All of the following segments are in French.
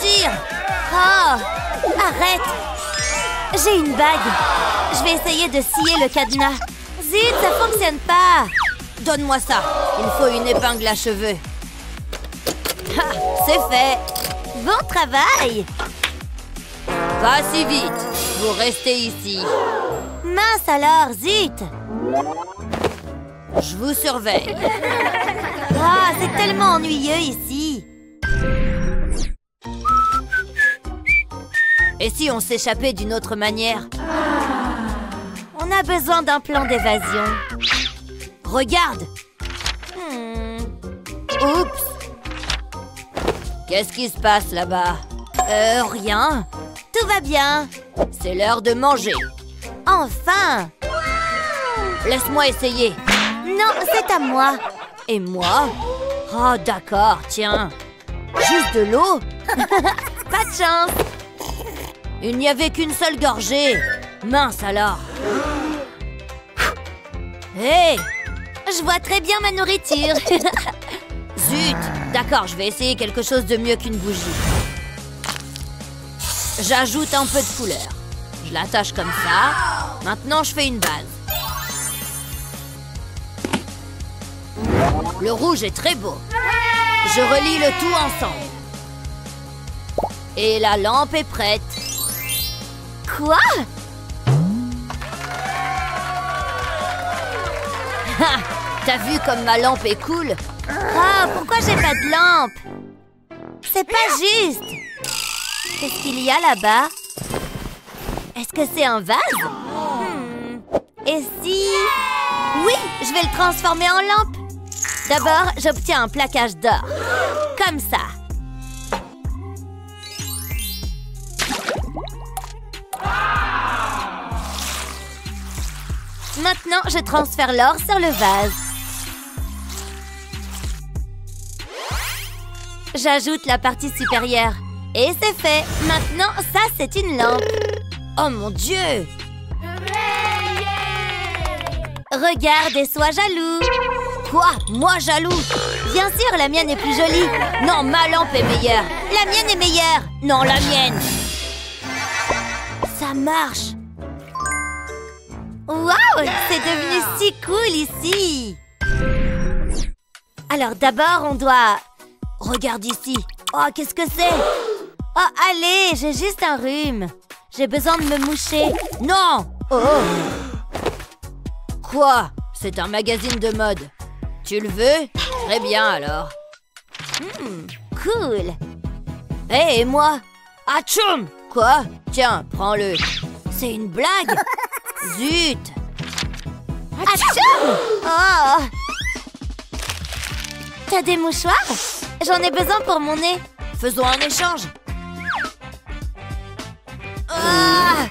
sortir. Oh, arrête. J'ai une bague. Je vais essayer de scier le cadenas. Zut, ça fonctionne pas. Donne-moi ça. Il faut une épingle à cheveux. Ah, c'est fait. Bon travail. Pas si vite. Vous restez ici. Mince alors, zut. Je vous surveille. Ah, c'est tellement ennuyeux ici. Et si on s'échappait d'une autre manière? On a besoin d'un plan d'évasion. Regarde. Oups. Qu'est-ce qui se passe là-bas? Rien. Tout va bien. C'est l'heure de manger. Enfin. Laisse-moi essayer. Non, c'est à moi. Et moi? Oh, d'accord, tiens. Juste de l'eau? Pas de chance. Il n'y avait qu'une seule gorgée. Mince alors. Hé! Je vois très bien ma nourriture. Zut! D'accord, je vais essayer quelque chose de mieux qu'une bougie. J'ajoute un peu de couleur. Je l'attache comme ça. Maintenant, je fais une base. Le rouge est très beau. Je relie le tout ensemble. Et la lampe est prête. Quoi? Ha! T'as vu comme ma lampe est cool? Ah, pourquoi j'ai pas de lampe? C'est pas juste. Qu'est-ce qu'il y a là-bas? Est-ce que c'est un vase? Et si... Oui, je vais le transformer en lampe. D'abord, j'obtiens un plaquage d'or. Comme ça. Maintenant, je transfère l'or sur le vase. J'ajoute la partie supérieure. Et c'est fait. Maintenant, ça, c'est une lampe. Oh mon Dieu! Regarde et sois jaloux. Quoi? Moi jaloux? Bien sûr, la mienne est plus jolie. Non, ma lampe est meilleure. La mienne est meilleure. Non, la mienne. Ça marche. Waouh! C'est devenu si cool ici. Alors d'abord, on doit... Regarde ici. Oh, qu'est-ce que c'est? Oh, allez, j'ai juste un rhume. J'ai besoin de me moucher. Non! Oh! Quoi? C'est un magazine de mode. Tu le veux? Très bien, alors. Cool. Hé, et moi? Atchoum! Quoi? Tiens, prends-le. C'est une blague? Zut! Atchoum! Oh! T'as des mouchoirs? J'en ai besoin pour mon nez. Faisons un échange. Ah!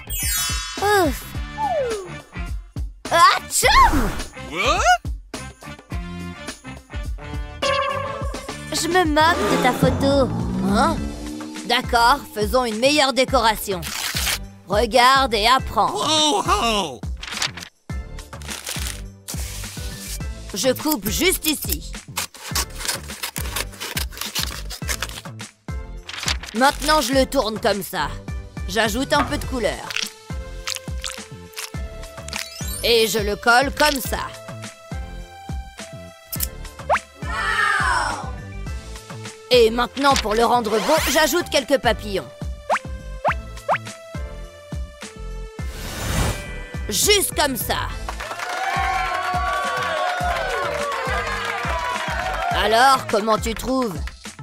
Ouf! Atchoum! Je me moque de ta photo. Hein? D'accord, faisons une meilleure décoration. Regarde et apprends. Je coupe juste ici. Maintenant, je le tourne comme ça. J'ajoute un peu de couleur. Et je le colle comme ça. Et maintenant, pour le rendre beau, j'ajoute quelques papillons. Juste comme ça. Alors, comment tu trouves?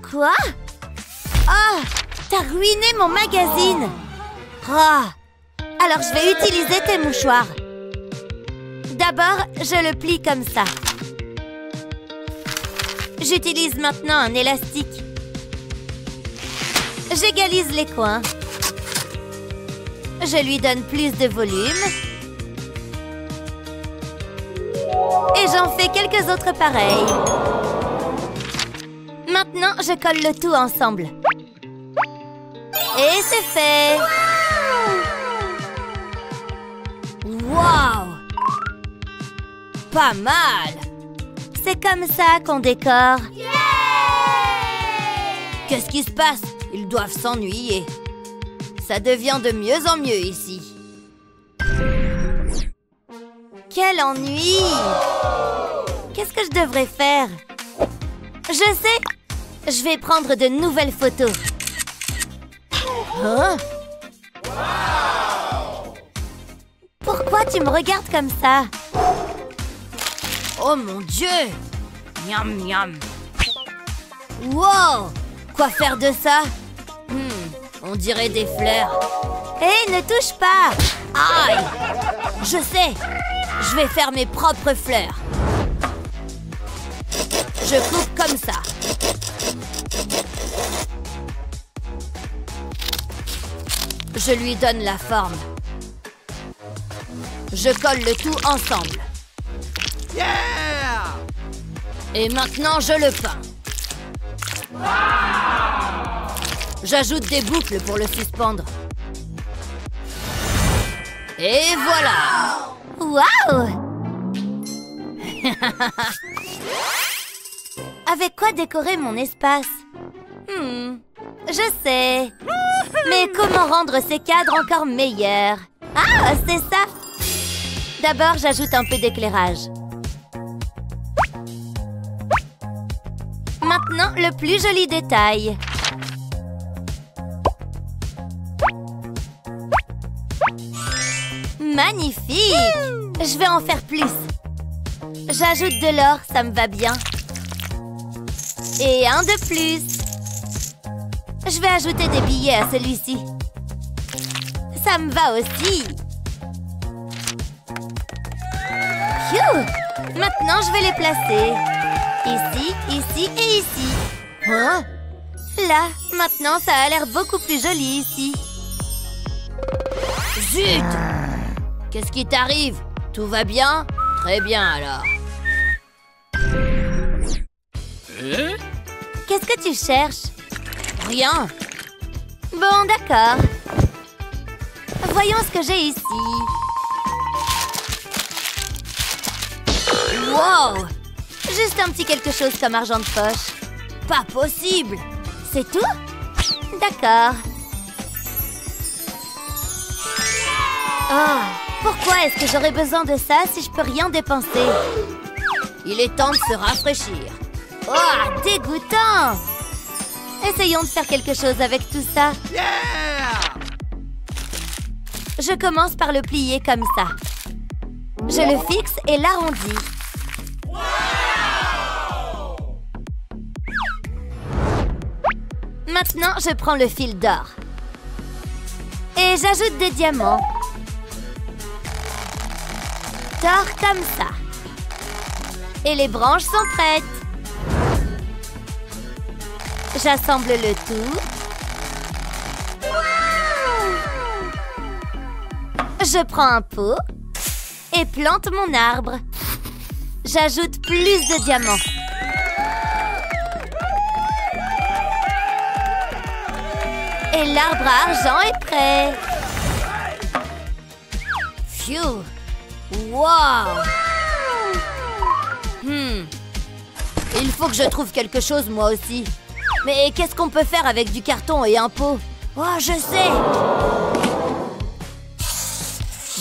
Quoi? Oh, t'as ruiné mon magazine. Oh. Alors, je vais utiliser tes mouchoirs. D'abord, je le plie comme ça. J'utilise maintenant un élastique. J'égalise les coins. Je lui donne plus de volume. Et j'en fais quelques autres pareils. Maintenant, je colle le tout ensemble. Et c'est fait! Wow! Pas mal! C'est comme ça qu'on décore. Qu'est-ce qui se passe? Ils doivent s'ennuyer. Ça devient de mieux en mieux ici. Quel ennui! Qu'est-ce que je devrais faire? Je sais! Je vais prendre de nouvelles photos. Hein? Pourquoi tu me regardes comme ça? Oh mon Dieu! Miam miam! Wow! Quoi faire de ça? On dirait des fleurs. Hé, ne touche pas! Aïe! Je sais! Je vais faire mes propres fleurs. Je coupe comme ça. Je lui donne la forme. Je colle le tout ensemble. Yeah! Et maintenant, je le peins. J'ajoute des boucles pour le suspendre. Et voilà! Waouh! Avec quoi décorer mon espace? Je sais. Mais comment rendre ces cadres encore meilleurs? Ah, c'est ça! D'abord, j'ajoute un peu d'éclairage. Maintenant, le plus joli détail. Magnifique! Je vais en faire plus. J'ajoute de l'or, ça me va bien. Et un de plus. Je vais ajouter des billets à celui-ci. Ça me va aussi. Phew! Maintenant, je vais les placer. Ici, ici et ici. Hein? Là, maintenant, ça a l'air beaucoup plus joli ici. Zut! Qu'est-ce qui t'arrive? Tout va bien? Très bien, alors. Qu'est-ce que tu cherches? Rien. Bon, d'accord. Voyons ce que j'ai ici. Wow! Juste un petit quelque chose comme argent de poche. Pas possible! C'est tout? D'accord. Oh, pourquoi est-ce que j'aurais besoin de ça si je peux rien dépenser? Il est temps de se rafraîchir. Oh, dégoûtant! Essayons de faire quelque chose avec tout ça. Yeah! Je commence par le plier comme ça. Je le fixe et l'arrondis. Maintenant, je prends le fil d'or. Et j'ajoute des diamants. D'or comme ça. Et les branches sont prêtes. J'assemble le tout. Je prends un pot et plante mon arbre. J'ajoute plus de diamants. Et l'arbre à argent est prêt. Phew! Wow! Il faut que je trouve quelque chose moi aussi. Mais qu'est-ce qu'on peut faire avec du carton et un pot? Oh, je sais!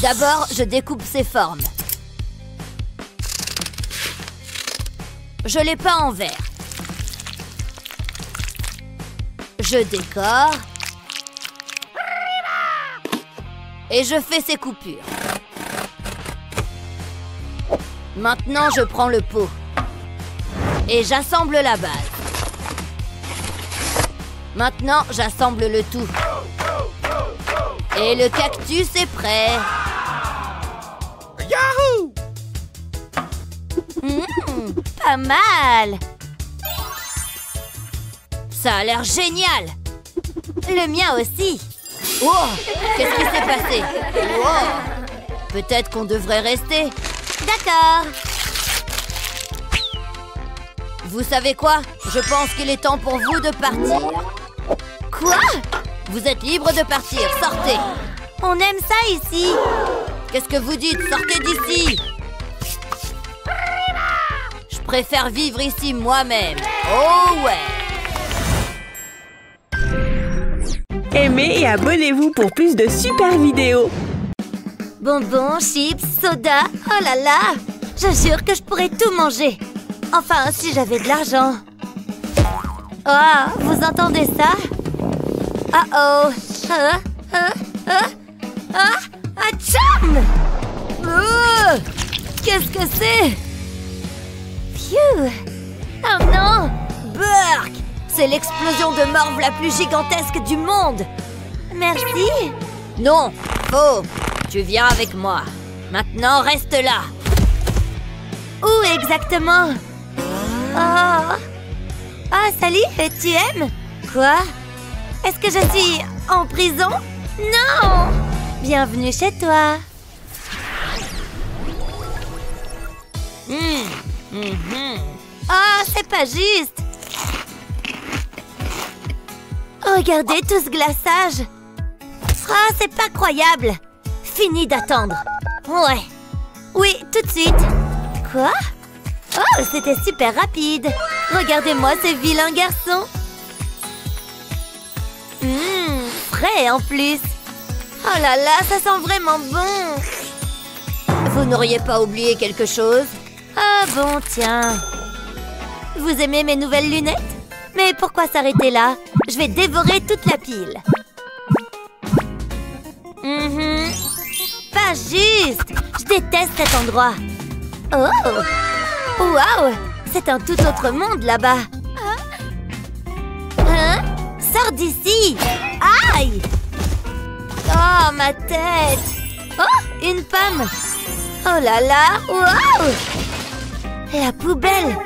D'abord, je découpe ces formes. Je les peins en vert. Je décore. Et je fais ces coupures. Maintenant, je prends le pot. Et j'assemble la base. Maintenant, j'assemble le tout. Et le cactus est prêt. Yahoo! Pas mal. Ça a l'air génial. Le mien aussi. Oh, qu'est-ce qui s'est passé? Oh, peut-être qu'on devrait rester. D'accord. Vous savez quoi? Je pense qu'il est temps pour vous de partir. Quoi? Vous êtes libre de partir, sortez. On aime ça ici. Qu'est-ce que vous dites? Sortez d'ici. Je préfère vivre ici moi-même. Oh ouais. aimez et abonnez-vous pour plus de super vidéos. Bonbons, chips, soda. Oh là là! Je jure que je pourrais tout manger. Enfin, si j'avais de l'argent. Oh, vous entendez ça? Oh! Atcham! Qu'est-ce que c'est? Phew! Oh non! Burk! C'est l'explosion de morve la plus gigantesque du monde! Merci! Non! Faux! Tu viens avec moi. Maintenant, reste là. Où exactement? Oh! Ah, salut! Tu aimes? Quoi? Est-ce que je suis en prison? Non! Bienvenue chez toi. Oh, c'est pas juste. Regardez tout ce glaçage. Ah, c'est pas croyable. Fini d'attendre. Ouais. Oui, tout de suite. Quoi? Oh, c'était super rapide. Regardez-moi ces vilains garçons. Frais en plus. Oh là là, ça sent vraiment bon. Vous n'auriez pas oublié quelque chose? Ah bon, tiens. Vous aimez mes nouvelles lunettes? Mais pourquoi s'arrêter là? Je vais dévorer toute la pile. Pas juste. Je déteste cet endroit. Oh! Waouh! C'est un tout autre monde là-bas. Hein? Sors d'ici! Aïe! Oh, ma tête! Oh, une pomme! Oh là là! Waouh! La poubelle!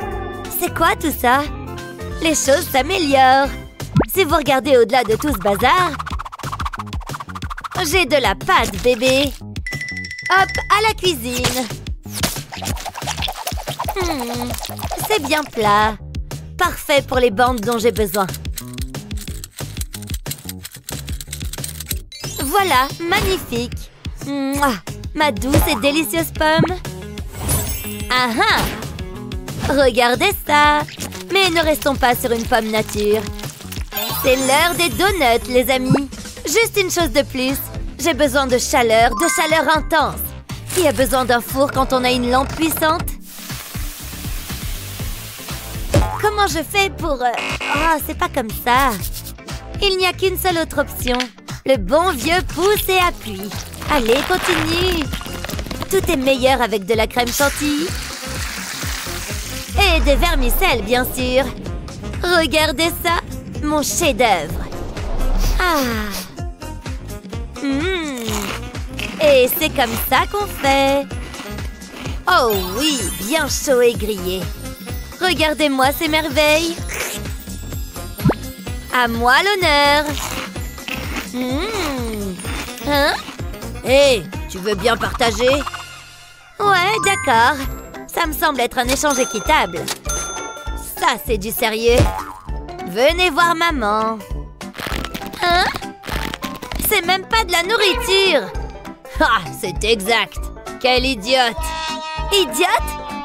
C'est quoi tout ça? Les choses s'améliorent. Si vous regardez au-delà de tout ce bazar, j'ai de la pâte, bébé. Hop, à la cuisine. C'est bien plat. Parfait pour les bandes dont j'ai besoin. Voilà, magnifique. Mouah, ma douce et délicieuse pomme. Ah ah! Regardez ça. Mais ne restons pas sur une pomme nature. C'est l'heure des donuts, les amis. Juste une chose de plus. J'ai besoin de chaleur intense. Qui a besoin d'un four quand on a une lampe puissante? Comment je fais pour... Oh, c'est pas comme ça. Il n'y a qu'une seule autre option. Le bon vieux pouce et appuie. Allez, continue. Tout est meilleur avec de la crème chantilly. Et des vermicelles, bien sûr. Regardez ça, mon chef-d'œuvre. Ah. Et c'est comme ça qu'on fait. Oh oui, bien chaud et grillé. Regardez-moi ces merveilles. À moi l'honneur. Hein? Hé, tu veux bien partager? Ouais, d'accord. Ça me semble être un échange équitable. Ça, c'est du sérieux. Venez voir maman. Hein? C'est même pas de la nourriture. Ah, c'est exact. Quelle idiote. Idiote?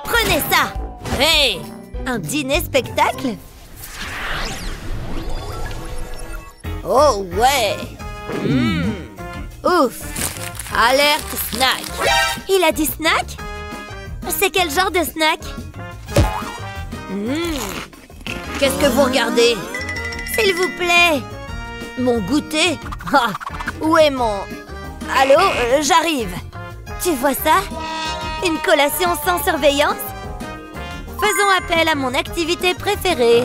Prenez ça. Hé! Un dîner-spectacle? Oh ouais! Ouf! Alerte snack! Il a dit snack? C'est quel genre de snack? Qu'est-ce que vous regardez? S'il vous plaît! Mon goûter? Ah! Où est mon... Allô? J'arrive! Tu vois ça? Une collation sans surveillance? Faisons appel à mon activité préférée.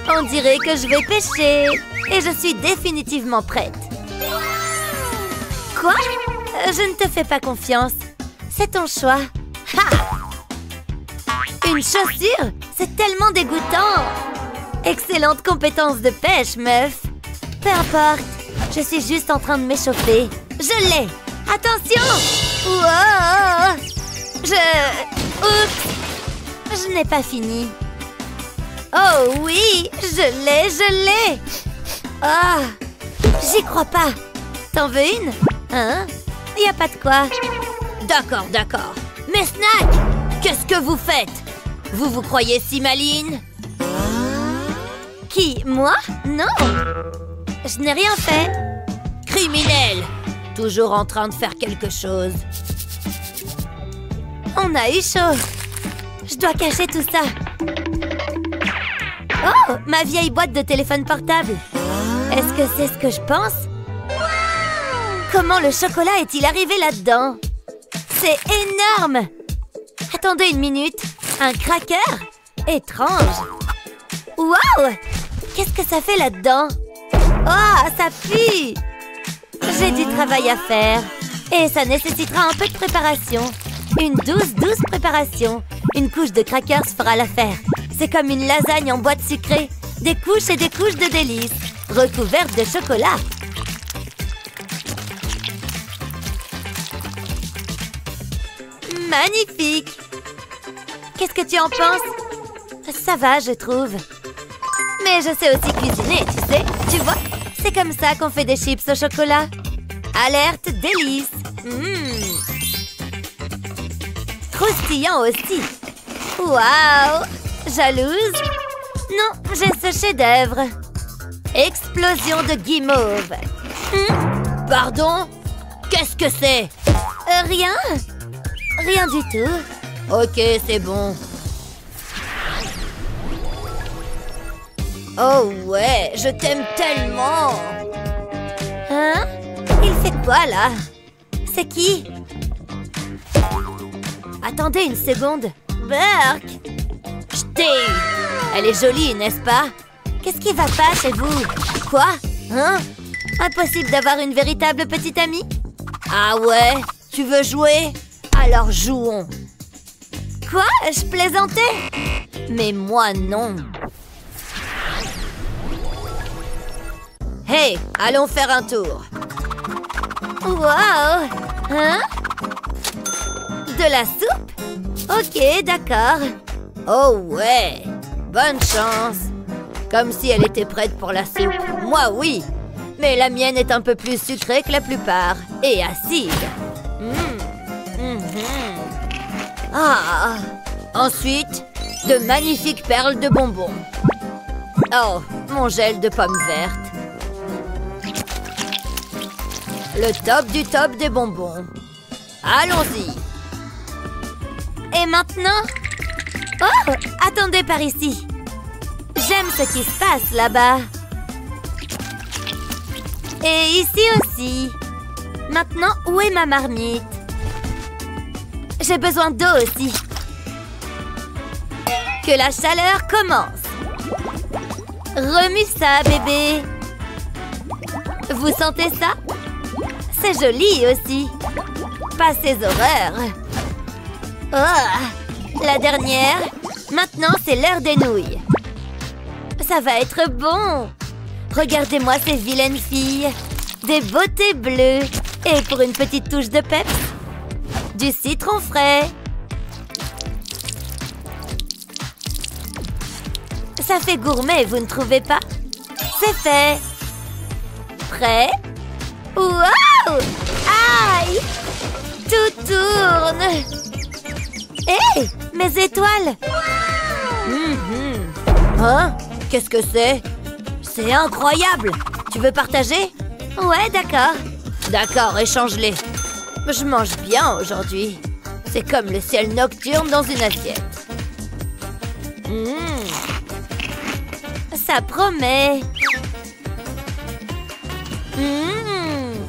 On dirait que je vais pêcher. Et je suis définitivement prête. Quoi? Je ne te fais pas confiance. C'est ton choix. Ha! Une chaussure? C'est tellement dégoûtant. Excellente compétence de pêche, meuf. Peu importe. Je suis juste en train de m'échauffer. Je l'ai. Attention! Wow! Oups! Je n'ai pas fini. Oh oui! Je l'ai! Ah! J'y crois pas! T'en veux une? Hein? Y a pas de quoi. D'accord, d'accord. Mais Snack! Qu'est-ce que vous faites? Vous vous croyez si maligne? Qui? Moi? Non! Je n'ai rien fait! Criminel! Toujours en train de faire quelque chose. On a eu chaud! Je dois cacher tout ça. Oh! Ma vieille boîte de téléphone portable! Est-ce que c'est ce que je pense? Comment le chocolat est-il arrivé là-dedans? C'est énorme! Attendez une minute. Un cracker? Étrange. Wow! Qu'est-ce que ça fait là-dedans? Oh, ça pue! J'ai du travail à faire. Et ça nécessitera un peu de préparation. Une douce préparation. Une couche de crackers fera l'affaire. C'est comme une lasagne en boîte sucrée. Des couches et des couches de délices. Recouvertes de chocolat. Magnifique! Qu'est-ce que tu en penses? Ça va, je trouve. Mais je sais aussi cuisiner, tu sais. Tu vois, c'est comme ça qu'on fait des chips au chocolat. Alerte délice. Croustillant aussi. Waouh! Jalouse? Non, j'ai ce chef-d'œuvre. Explosion de guimauve. Pardon? Qu'est-ce que c'est? Rien. Rien du tout. Ok, c'est bon. Oh ouais, je t'aime tellement. Hein? Il fait quoi là? C'est qui? Attendez une seconde. Burke! J't'ai eu. Elle est jolie, n'est-ce pas? Qu'est-ce qui va pas chez vous? Quoi? Hein? Impossible d'avoir une véritable petite amie? Ah ouais? Tu veux jouer? Alors jouons. Quoi? Je plaisantais? Mais moi non. Hey, allons faire un tour. Wow! Hein? De la soupe? Ok, d'accord. Oh ouais! Bonne chance! Comme si elle était prête pour la soupe. Moi, oui! Mais la mienne est un peu plus sucrée que la plupart. Et acide. Ah! Ensuite, de magnifiques perles de bonbons. Oh, mon gel de pommes vertes. Le top du top des bonbons. Allons-y. Et maintenant? Oh, attendez par ici. J'aime ce qui se passe là-bas. Et ici aussi. Maintenant, où est ma marmite? J'ai besoin d'eau aussi. Que la chaleur commence. Remue ça, bébé. Vous sentez ça? C'est joli aussi. Pas ces horreurs. Oh, la dernière. Maintenant, c'est l'heure des nouilles. Ça va être bon. Regardez-moi ces vilaines filles. Des beautés bleues. Et pour une petite touche de peps, du citron frais. Ça fait gourmet, vous ne trouvez pas? C'est fait. Prêt? Wow! Aïe! Tout tourne. Hé! Mes étoiles! Hein? Qu'est-ce que c'est? C'est incroyable! Tu veux partager? Ouais, d'accord. D'accord, échange-les. Je mange bien aujourd'hui. C'est comme le ciel nocturne dans une assiette. Ça promet.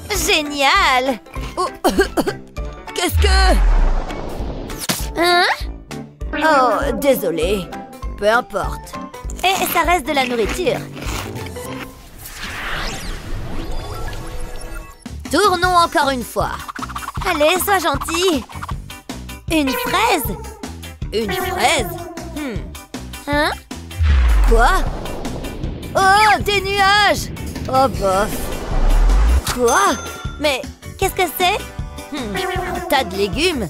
Génial. Oh, qu'est-ce que... Hein? Oh, désolé. Peu importe. Et ça reste de la nourriture. Tournons encore une fois. Allez, sois gentil. Une fraise? Une fraise? Hein? Quoi? Oh, des nuages! Oh, bof. Quoi? Mais qu'est-ce que c'est? Un tas de légumes?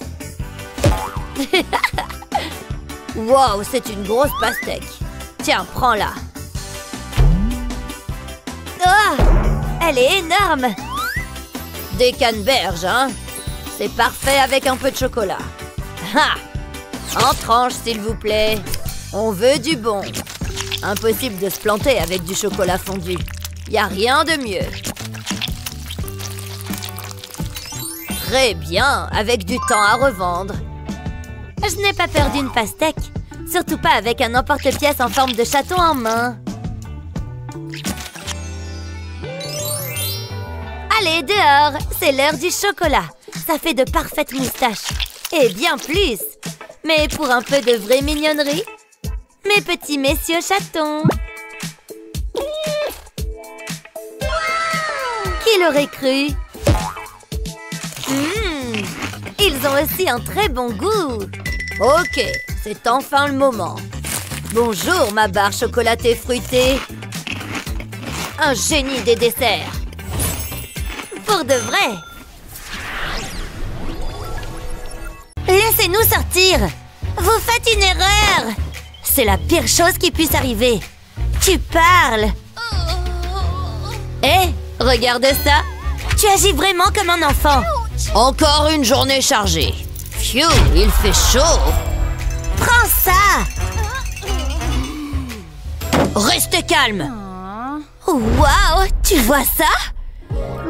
Wow, c'est une grosse pastèque. Tiens, prends-la. Oh, elle est énorme. Des canneberges, hein? C'est parfait avec un peu de chocolat. Ha! En tranches, s'il vous plaît. On veut du bon. Impossible de se planter avec du chocolat fondu. Y a rien de mieux. Très bien, avec du temps à revendre. Je n'ai pas peur d'une pastèque. Surtout pas avec un emporte-pièce en forme de chaton en main. Allez, dehors! C'est l'heure du chocolat. Ça fait de parfaites moustaches. Et bien plus. Mais pour un peu de vraie mignonnerie, mes petits messieurs chatons. Qui l'aurait cru? Ils ont aussi un très bon goût. Ok, c'est enfin le moment. Bonjour, ma barre chocolatée fruitée. Un génie des desserts. Pour de vrai. Laissez-nous sortir. Vous faites une erreur. C'est la pire chose qui puisse arriver. Tu parles. Hé, regarde ça. Tu agis vraiment comme un enfant. Encore une journée chargée. Phew, il fait chaud. Prends ça. Restez calme. Waouh, tu vois ça?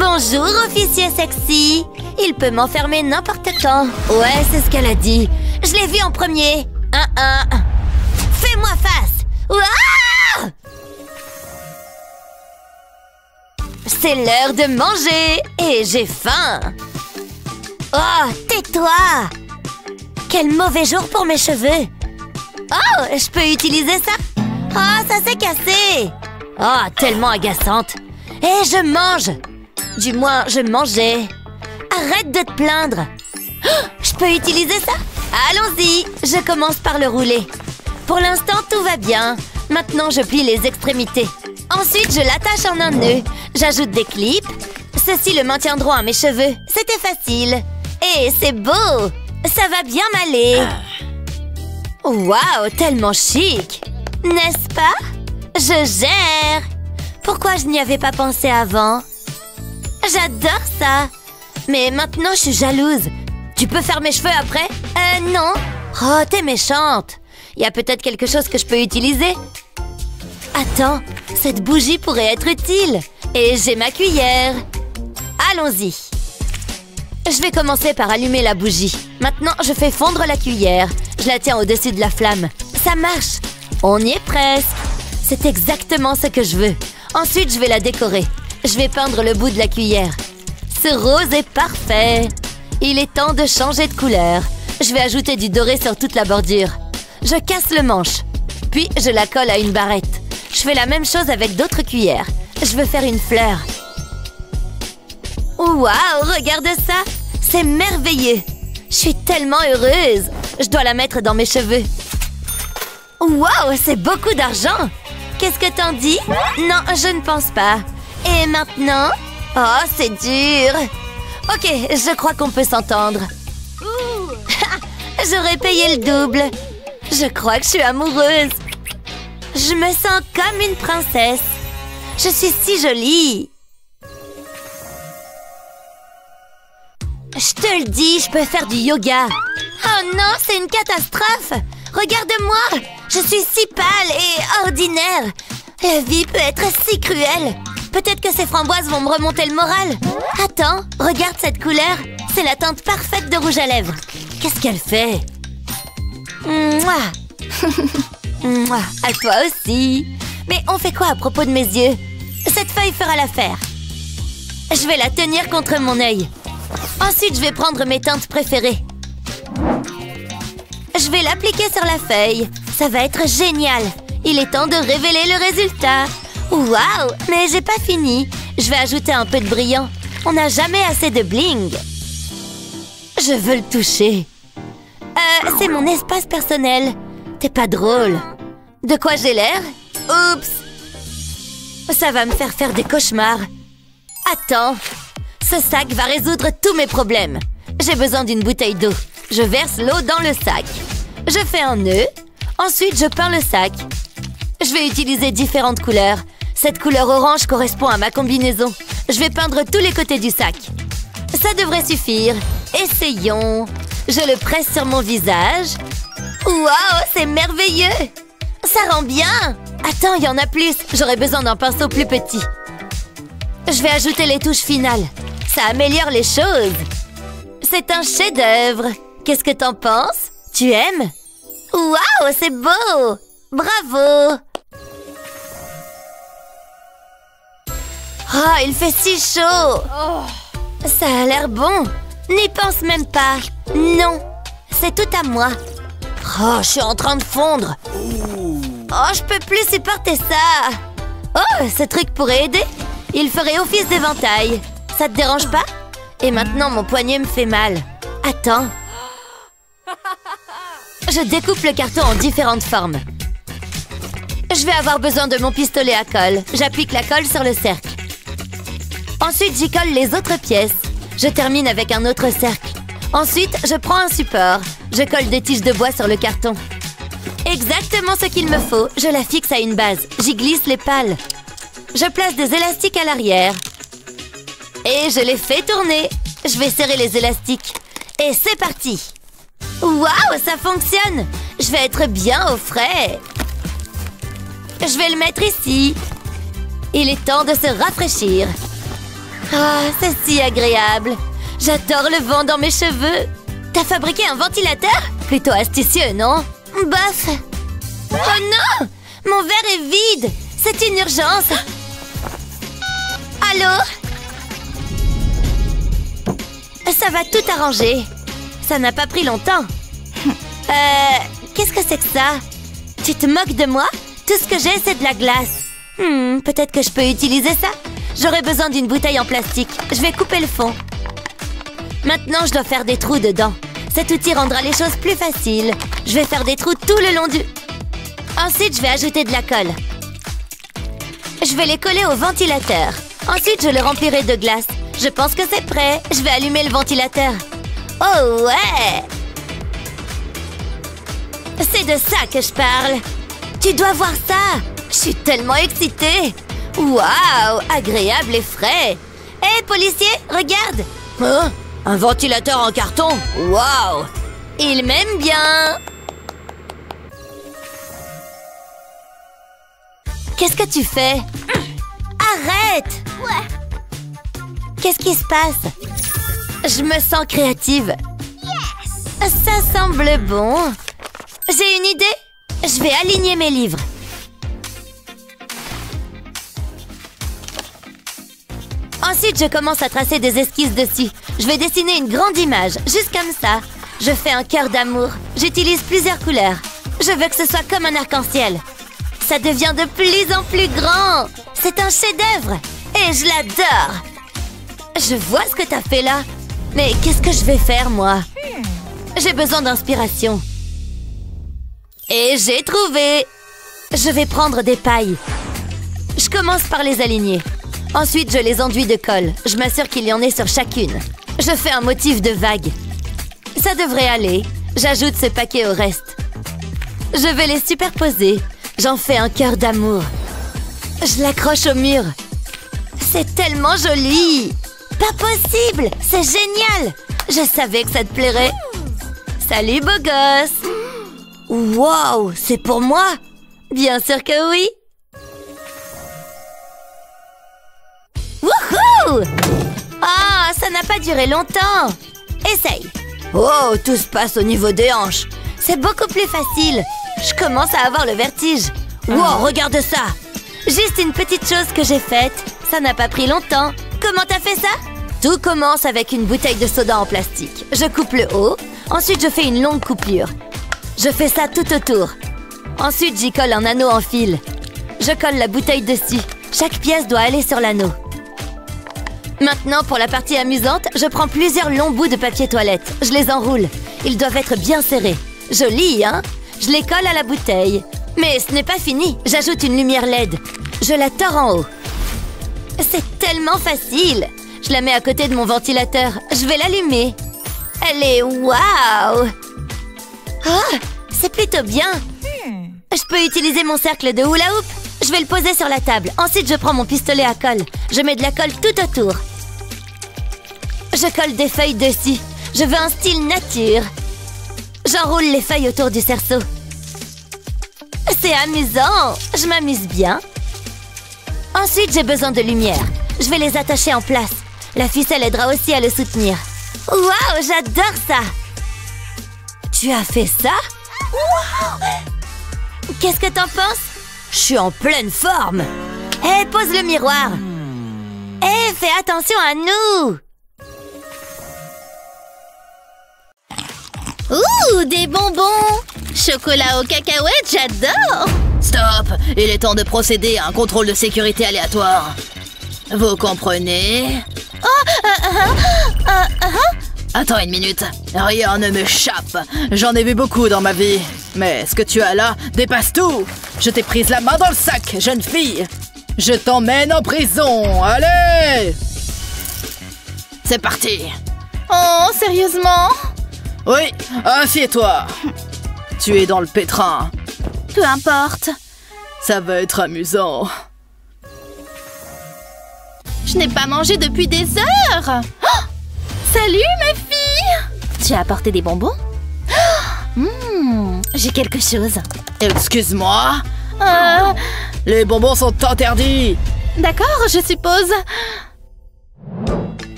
Bonjour, officier sexy. Il peut m'enfermer n'importe quand. Ouais, c'est ce qu'elle a dit. Je l'ai vu en premier. Fais-moi face. Ouah! C'est l'heure de manger. Et j'ai faim. Oh, tais-toi. Quel mauvais jour pour mes cheveux. Oh, je peux utiliser ça? Oh, ça s'est cassé. Oh, tellement agaçante. Et je mange. Du moins, je mangeais. Arrête de te plaindre. Oh, je peux utiliser ça? Allons-y. Je commence par le rouler. Pour l'instant, tout va bien. Maintenant, je plie les extrémités. Ensuite, je l'attache en un nœud. J'ajoute des clips. Ceci le maintient droit à mes cheveux. C'était facile. Et c'est beau. Ça va bien m'aller. Waouh, tellement chic. N'est-ce pas? Je gère. Pourquoi je n'y avais pas pensé avant? J'adore ça. Mais maintenant, je suis jalouse. Tu peux faire mes cheveux après? Non. Oh, t'es méchante. Il y a peut-être quelque chose que je peux utiliser. Attends, cette bougie pourrait être utile. Et j'ai ma cuillère. Allons-y. Je vais commencer par allumer la bougie. Maintenant, je fais fondre la cuillère. Je la tiens au-dessus de la flamme. Ça marche. On y est presque. C'est exactement ce que je veux. Ensuite, je vais la décorer. Je vais peindre le bout de la cuillère. Ce rose est parfait. Il est temps de changer de couleur. Je vais ajouter du doré sur toute la bordure. Je casse le manche. Puis, je la colle à une barrette. Je fais la même chose avec d'autres cuillères. Je veux faire une fleur. Waouh, regarde ça. C'est merveilleux. Je suis tellement heureuse. Je dois la mettre dans mes cheveux. Waouh, c'est beaucoup d'argent. Qu'est-ce que t'en dis? Non, je ne pense pas. Et maintenant? Oh, c'est dur. Ok, je crois qu'on peut s'entendre. J'aurais payé le double. Je crois que je suis amoureuse. Je me sens comme une princesse. Je suis si jolie. Je te le dis, je peux faire du yoga. Oh non, c'est une catastrophe. Regarde-moi, je suis si pâle et ordinaire. La vie peut être si cruelle. Peut-être que ces framboises vont me remonter le moral. Attends, regarde cette couleur. C'est la teinte parfaite de rouge à lèvres. Qu'est-ce qu'elle fait? Mouah. Mouah. À toi aussi. Mais on fait quoi à propos de mes yeux? Cette feuille fera l'affaire. Je vais la tenir contre mon œil. Ensuite, je vais prendre mes teintes préférées. Je vais l'appliquer sur la feuille. Ça va être génial. Il est temps de révéler le résultat. Waouh, mais j'ai pas fini. Je vais ajouter un peu de brillant. On n'a jamais assez de bling. Je veux le toucher. C'est mon espace personnel. T'es pas drôle. De quoi j'ai l'air? Oups. Ça va me faire des cauchemars. Attends. Ce sac va résoudre tous mes problèmes. J'ai besoin d'une bouteille d'eau. Je verse l'eau dans le sac. Je fais un nœud. Ensuite, je peins le sac. Je vais utiliser différentes couleurs. Cette couleur orange correspond à ma combinaison. Je vais peindre tous les côtés du sac. Ça devrait suffire. Essayons. Je le presse sur mon visage. Waouh, c'est merveilleux. Ça rend bien. Attends, il y en a plus. J'aurais besoin d'un pinceau plus petit. Je vais ajouter les touches finales. Ça améliore les choses. C'est un chef-d'œuvre. Qu'est-ce que t'en penses? Tu aimes? Waouh, c'est beau! Bravo! Oh, il fait si chaud! Ça a l'air bon. N'y pense même pas. Non, c'est tout à moi. Oh, je suis en train de fondre. Oh, je peux plus supporter ça. Oh, ce truc pourrait aider. Il ferait office d'éventail. Ça te dérange pas? Et maintenant, mon poignet me fait mal. Attends. Je découpe le carton en différentes formes. Je vais avoir besoin de mon pistolet à colle. J'applique la colle sur le cercle. Ensuite, j'y colle les autres pièces. Je termine avec un autre cercle. Ensuite, je prends un support. Je colle des tiges de bois sur le carton. Exactement ce qu'il me faut. Je la fixe à une base. J'y glisse les pales. Je place des élastiques à l'arrière. Et je les fais tourner. Je vais serrer les élastiques. Et c'est parti! Waouh, ça fonctionne! Je vais être bien au frais. Je vais le mettre ici. Il est temps de se rafraîchir. Ah, c'est si agréable. J'adore le vent dans mes cheveux. T'as fabriqué un ventilateur? Plutôt astucieux, non? Bof! Oh non! Mon verre est vide! C'est une urgence! Allô? Ça va tout arranger. Ça n'a pas pris longtemps. Qu'est-ce que c'est que ça? Tu te moques de moi? Tout ce que j'ai, c'est de la glace. Peut-être que je peux utiliser ça? J'aurais besoin d'une bouteille en plastique. Je vais couper le fond. Maintenant, je dois faire des trous dedans. Cet outil rendra les choses plus faciles. Je vais faire des trous tout le long du... Ensuite, je vais ajouter de la colle. Je vais les coller au ventilateur. Ensuite, je le remplirai de glace. Je pense que c'est prêt. Je vais allumer le ventilateur. Oh ouais! C'est de ça que je parle. Tu dois voir ça. Je suis tellement excitée. Waouh! Agréable et frais. Hé, policier, regarde. Hein? Un ventilateur en carton? Waouh! Il m'aime bien. Qu'est-ce que tu fais? Arrête! Ouais. Qu'est-ce qui se passe? Je me sens créative. Yes! Ça semble bon. J'ai une idée. Je vais aligner mes livres. Ensuite, je commence à tracer des esquisses dessus. Je vais dessiner une grande image, juste comme ça. Je fais un cœur d'amour. J'utilise plusieurs couleurs. Je veux que ce soit comme un arc-en-ciel. Ça devient de plus en plus grand. C'est un chef-d'œuvre. Et je l'adore. Je vois ce que t'as fait là. Mais qu'est-ce que je vais faire, moi? J'ai besoin d'inspiration. Et j'ai trouvé. Je vais prendre des pailles. Je commence par les aligner. Ensuite, je les enduis de colle. Je m'assure qu'il y en ait sur chacune. Je fais un motif de vague. Ça devrait aller. J'ajoute ce paquet au reste. Je vais les superposer. J'en fais un cœur d'amour. Je l'accroche au mur. C'est tellement joli! Pas possible! C'est génial! Je savais que ça te plairait. Salut, beau gosse! Wow! C'est pour moi? Bien sûr que oui! Wouhou! Ah, ça n'a pas duré longtemps! Essaye! Oh, tout se passe au niveau des hanches. C'est beaucoup plus facile. Je commence à avoir le vertige. Wow, regarde ça! Juste une petite chose que j'ai faite. Ça n'a pas pris longtemps. Comment t'as fait ça? Tout commence avec une bouteille de soda en plastique. Je coupe le haut. Ensuite, je fais une longue coupure. Je fais ça tout autour. Ensuite, j'y colle un anneau en fil. Je colle la bouteille dessus. Chaque pièce doit aller sur l'anneau. Maintenant, pour la partie amusante, je prends plusieurs longs bouts de papier toilette. Je les enroule. Ils doivent être bien serrés. Joli, hein? Je les colle à la bouteille. Mais ce n'est pas fini. J'ajoute une lumière LED. Je la tords en haut. C'est tellement facile. Je la mets à côté de mon ventilateur. Je vais l'allumer. Elle est waouh! Oh, c'est plutôt bien. Je peux utiliser mon cercle de hula hoop. Je vais le poser sur la table. Ensuite, je prends mon pistolet à colle. Je mets de la colle tout autour. Je colle des feuilles dessus. Je veux un style nature. J'enroule les feuilles autour du cerceau. C'est amusant. Je m'amuse bien. Ensuite, j'ai besoin de lumière. Je vais les attacher en place. La ficelle aidera aussi à le soutenir. Waouh, j'adore ça. Tu as fait ça? Wow. Qu'est-ce que t'en penses? Je suis en pleine forme. Hé, pose le miroir. Hé, fais attention à nous. Ouh, des bonbons! Chocolat aux cacahuètes, j'adore! Stop! Il est temps de procéder à un contrôle de sécurité aléatoire. Vous comprenez? Attends une minute. Rien ne m'échappe. J'en ai vu beaucoup dans ma vie. Mais ce que tu as là dépasse tout. Je t'ai prise la main dans le sac, jeune fille. Je t'emmène en prison. Allez! C'est parti. Oh, sérieusement? Oui, assieds-toi. Tu es dans le pétrin. Peu importe. Ça va être amusant. Je n'ai pas mangé depuis des heures. Oh, salut, ma fille. Tu as apporté des bonbons? J'ai quelque chose. Excuse-moi. Les bonbons sont interdits. D'accord, je suppose.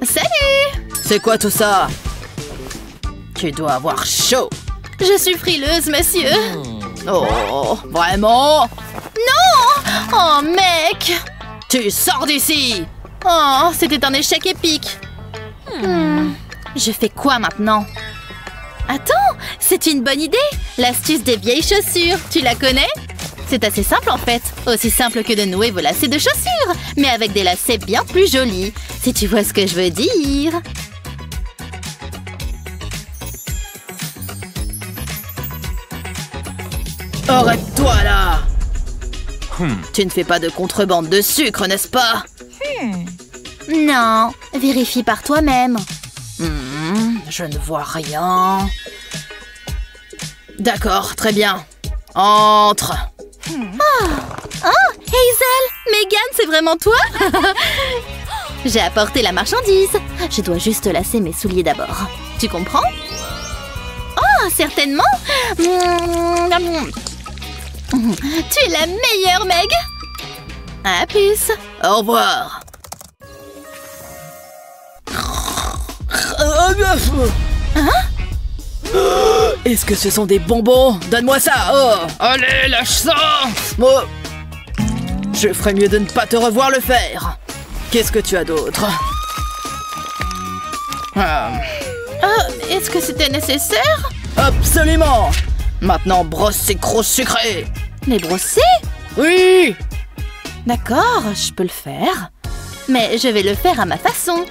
Salut. C'est quoi tout ça? Tu dois avoir chaud. Je suis frileuse, monsieur. Oh, vraiment? Non! Oh, mec! Tu sors d'ici! Oh, c'était un échec épique. Je fais quoi maintenant? Attends, c'est une bonne idée! L'astuce des vieilles chaussures, tu la connais? C'est assez simple en fait. Aussi simple que de nouer vos lacets de chaussures, mais avec des lacets bien plus jolis, si tu vois ce que je veux dire. Arrête-toi là! Tu ne fais pas de contrebande de sucre, n'est-ce pas? Non, vérifie par toi-même. Je ne vois rien. D'accord, très bien. Entre. Oh, Hazel! Megan, c'est vraiment toi? J'ai apporté la marchandise. Je dois juste lasser mes souliers d'abord. Tu comprends? Oh, certainement! Tu es la meilleure, Meg! À plus! Au revoir. Est-ce que ce sont des bonbons? Donne-moi ça! Oh! Allez, lâche ça! Oh. Je ferais mieux de ne pas te revoir le faire. Qu'est-ce que tu as d'autre? Est-ce que c'était nécessaire? Absolument! Maintenant, brosse ces crocs sucrés! Les brosser? Oui! D'accord, je peux le faire. Mais je vais le faire à ma façon.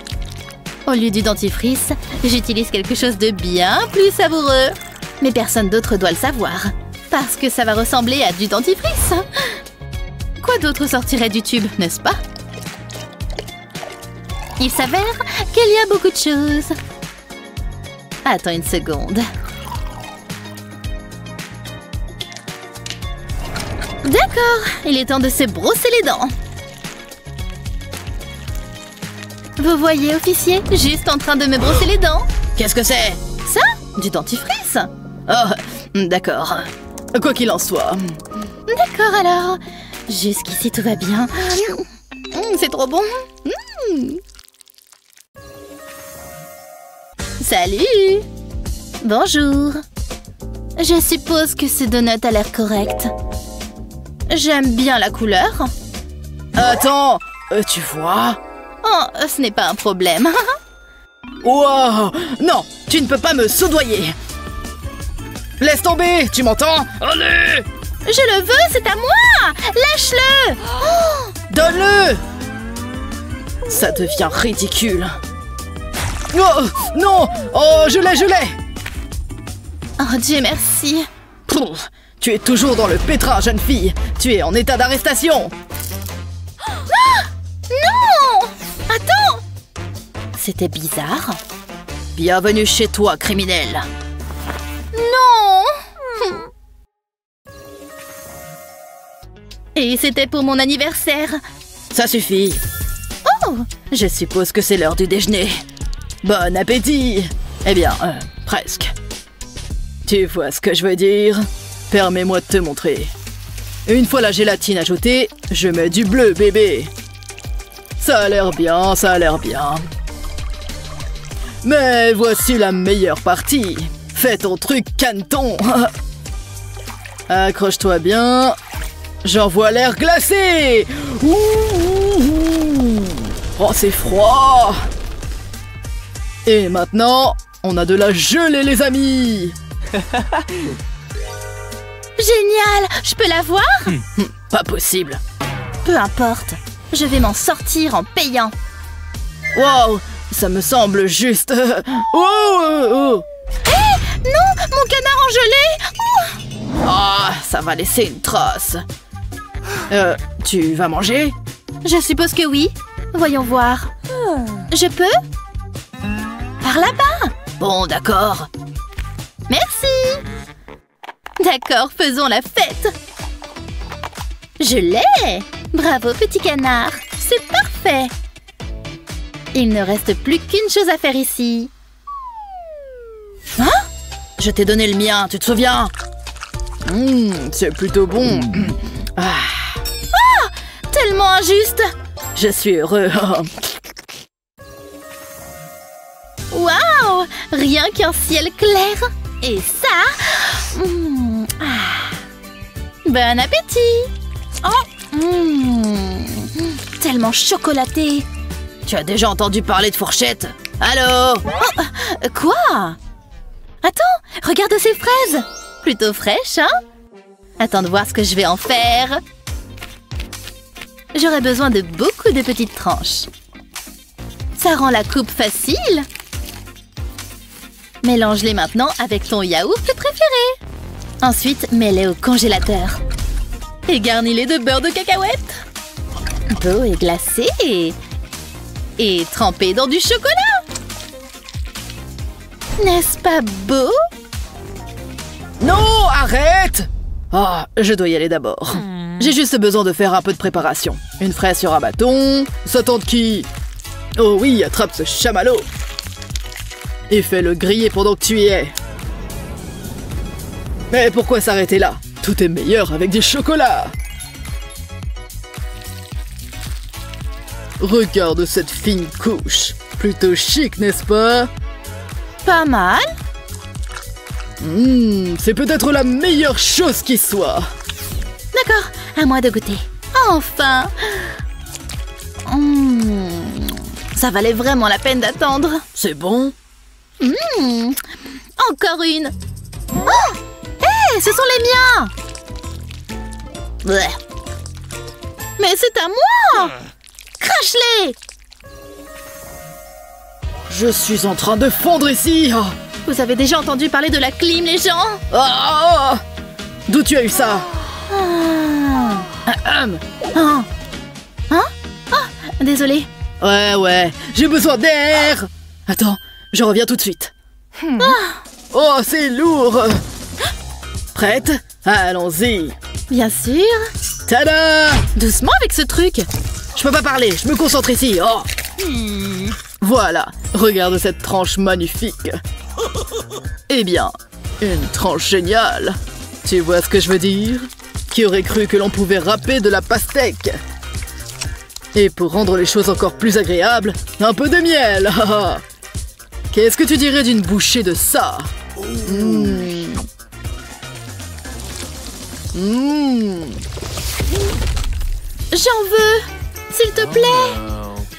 Au lieu du dentifrice, j'utilise quelque chose de bien plus savoureux. Mais personne d'autre doit le savoir. Parce que ça va ressembler à du dentifrice. Quoi d'autre sortirait du tube, n'est-ce pas? Il s'avère qu'il y a beaucoup de choses. Attends une seconde. D'accord, il est temps de se brosser les dents. Vous voyez, officier, juste en train de me brosser les dents. Qu'est-ce que c'est? Ça? Du dentifrice. Oh, d'accord. Quoi qu'il en soit. D'accord alors. Jusqu'ici tout va bien. C'est trop bon. Salut. Bonjour. Je suppose que ce donut a l'air correct. J'aime bien la couleur. Attends, tu vois? Oh, ce n'est pas un problème. Wow! Non, tu ne peux pas me soudoyer. Laisse tomber, tu m'entends? Allez! Je le veux, c'est à moi! Lâche-le! Oh! Donne-le! Ça devient ridicule. Oh, non! Oh, je l'ai! Oh, Dieu merci. Pouf, tu es toujours dans le pétrin, jeune fille. Tu es en état d'arrestation. Ah! Non! Attends! C'était bizarre. Bienvenue chez toi, criminel. Non! Et c'était pour mon anniversaire. Ça suffit. Oh! Je suppose que c'est l'heure du déjeuner. Bon appétit! Eh bien, presque. Tu vois ce que je veux dire? Permets-moi de te montrer. Une fois la gélatine ajoutée, je mets du bleu, bébé. Ça a l'air bien, ça a l'air bien. Mais voici la meilleure partie. Fais ton truc, caneton. Accroche-toi bien. J'envoie l'air glacé. Ouh, ouh, ouh. Oh, c'est froid. Et maintenant, on a de la gelée, les amis. Génial! Je peux la voir? Pas possible. Peu importe. Je vais m'en sortir en payant. Wow, ça me semble juste. Oh. Non! Mon canard engelé! Ah, ça va laisser une trace. Tu vas manger? Je suppose que oui. Voyons voir. Je peux? Par là-bas! Bon, d'accord. Merci! D'accord, faisons la fête! Je l'ai! Bravo, petit canard! C'est parfait! Il ne reste plus qu'une chose à faire ici. Hein? Je t'ai donné le mien, tu te souviens? C'est plutôt bon. Tellement injuste! Je suis heureux. Waouh! Rien qu'un ciel clair! Et ça... Bon appétit! Tellement chocolaté! Tu as déjà entendu parler de fourchette? Allô? Quoi? Attends, regarde ces fraises! Plutôt fraîches, hein? Attends de voir ce que je vais en faire. J'aurai besoin de beaucoup de petites tranches. Ça rend la coupe facile. Mélange-les maintenant avec ton yaourt préféré. Ensuite, mets-les au congélateur. Et garnis-les de beurre de cacahuète. Beau et glacé. Et trempé dans du chocolat. N'est-ce pas beau? Non, arrête! Ah, je dois y aller d'abord. J'ai juste besoin de faire un peu de préparation. Une fraise sur un bâton. Ça tente qui? Oh oui, attrape ce chamallow. Et fais-le griller pendant que tu y es. Mais pourquoi s'arrêter là? Tout est meilleur avec du chocolat. Regarde cette fine couche. Plutôt chic, n'est-ce pas? Pas mal. C'est peut-être la meilleure chose qui soit. D'accord, à moi de goûter. Enfin. Ça valait vraiment la peine d'attendre. C'est bon? Encore une. Oh! Hé, ce sont les miens. Blech. Mais c'est à moi. Crache-les. Je suis en train de fondre ici. Vous avez déjà entendu parler de la clim, les gens? Ah! D'où tu as eu ça? Désolée. Ouais, j'ai besoin d'air. Attends, je reviens tout de suite. Oh, c'est lourd. Prête? Allons-y. Bien sûr. Tada! Doucement avec ce truc. Je peux pas parler, je me concentre ici. Oh. Voilà, regarde cette tranche magnifique. Eh bien, une tranche géniale. Tu vois ce que je veux dire? Qui aurait cru que l'on pouvait râper de la pastèque? Et pour rendre les choses encore plus agréables, un peu de miel. Qu'est-ce que tu dirais d'une bouchée de ça? J'en veux, s'il te plaît.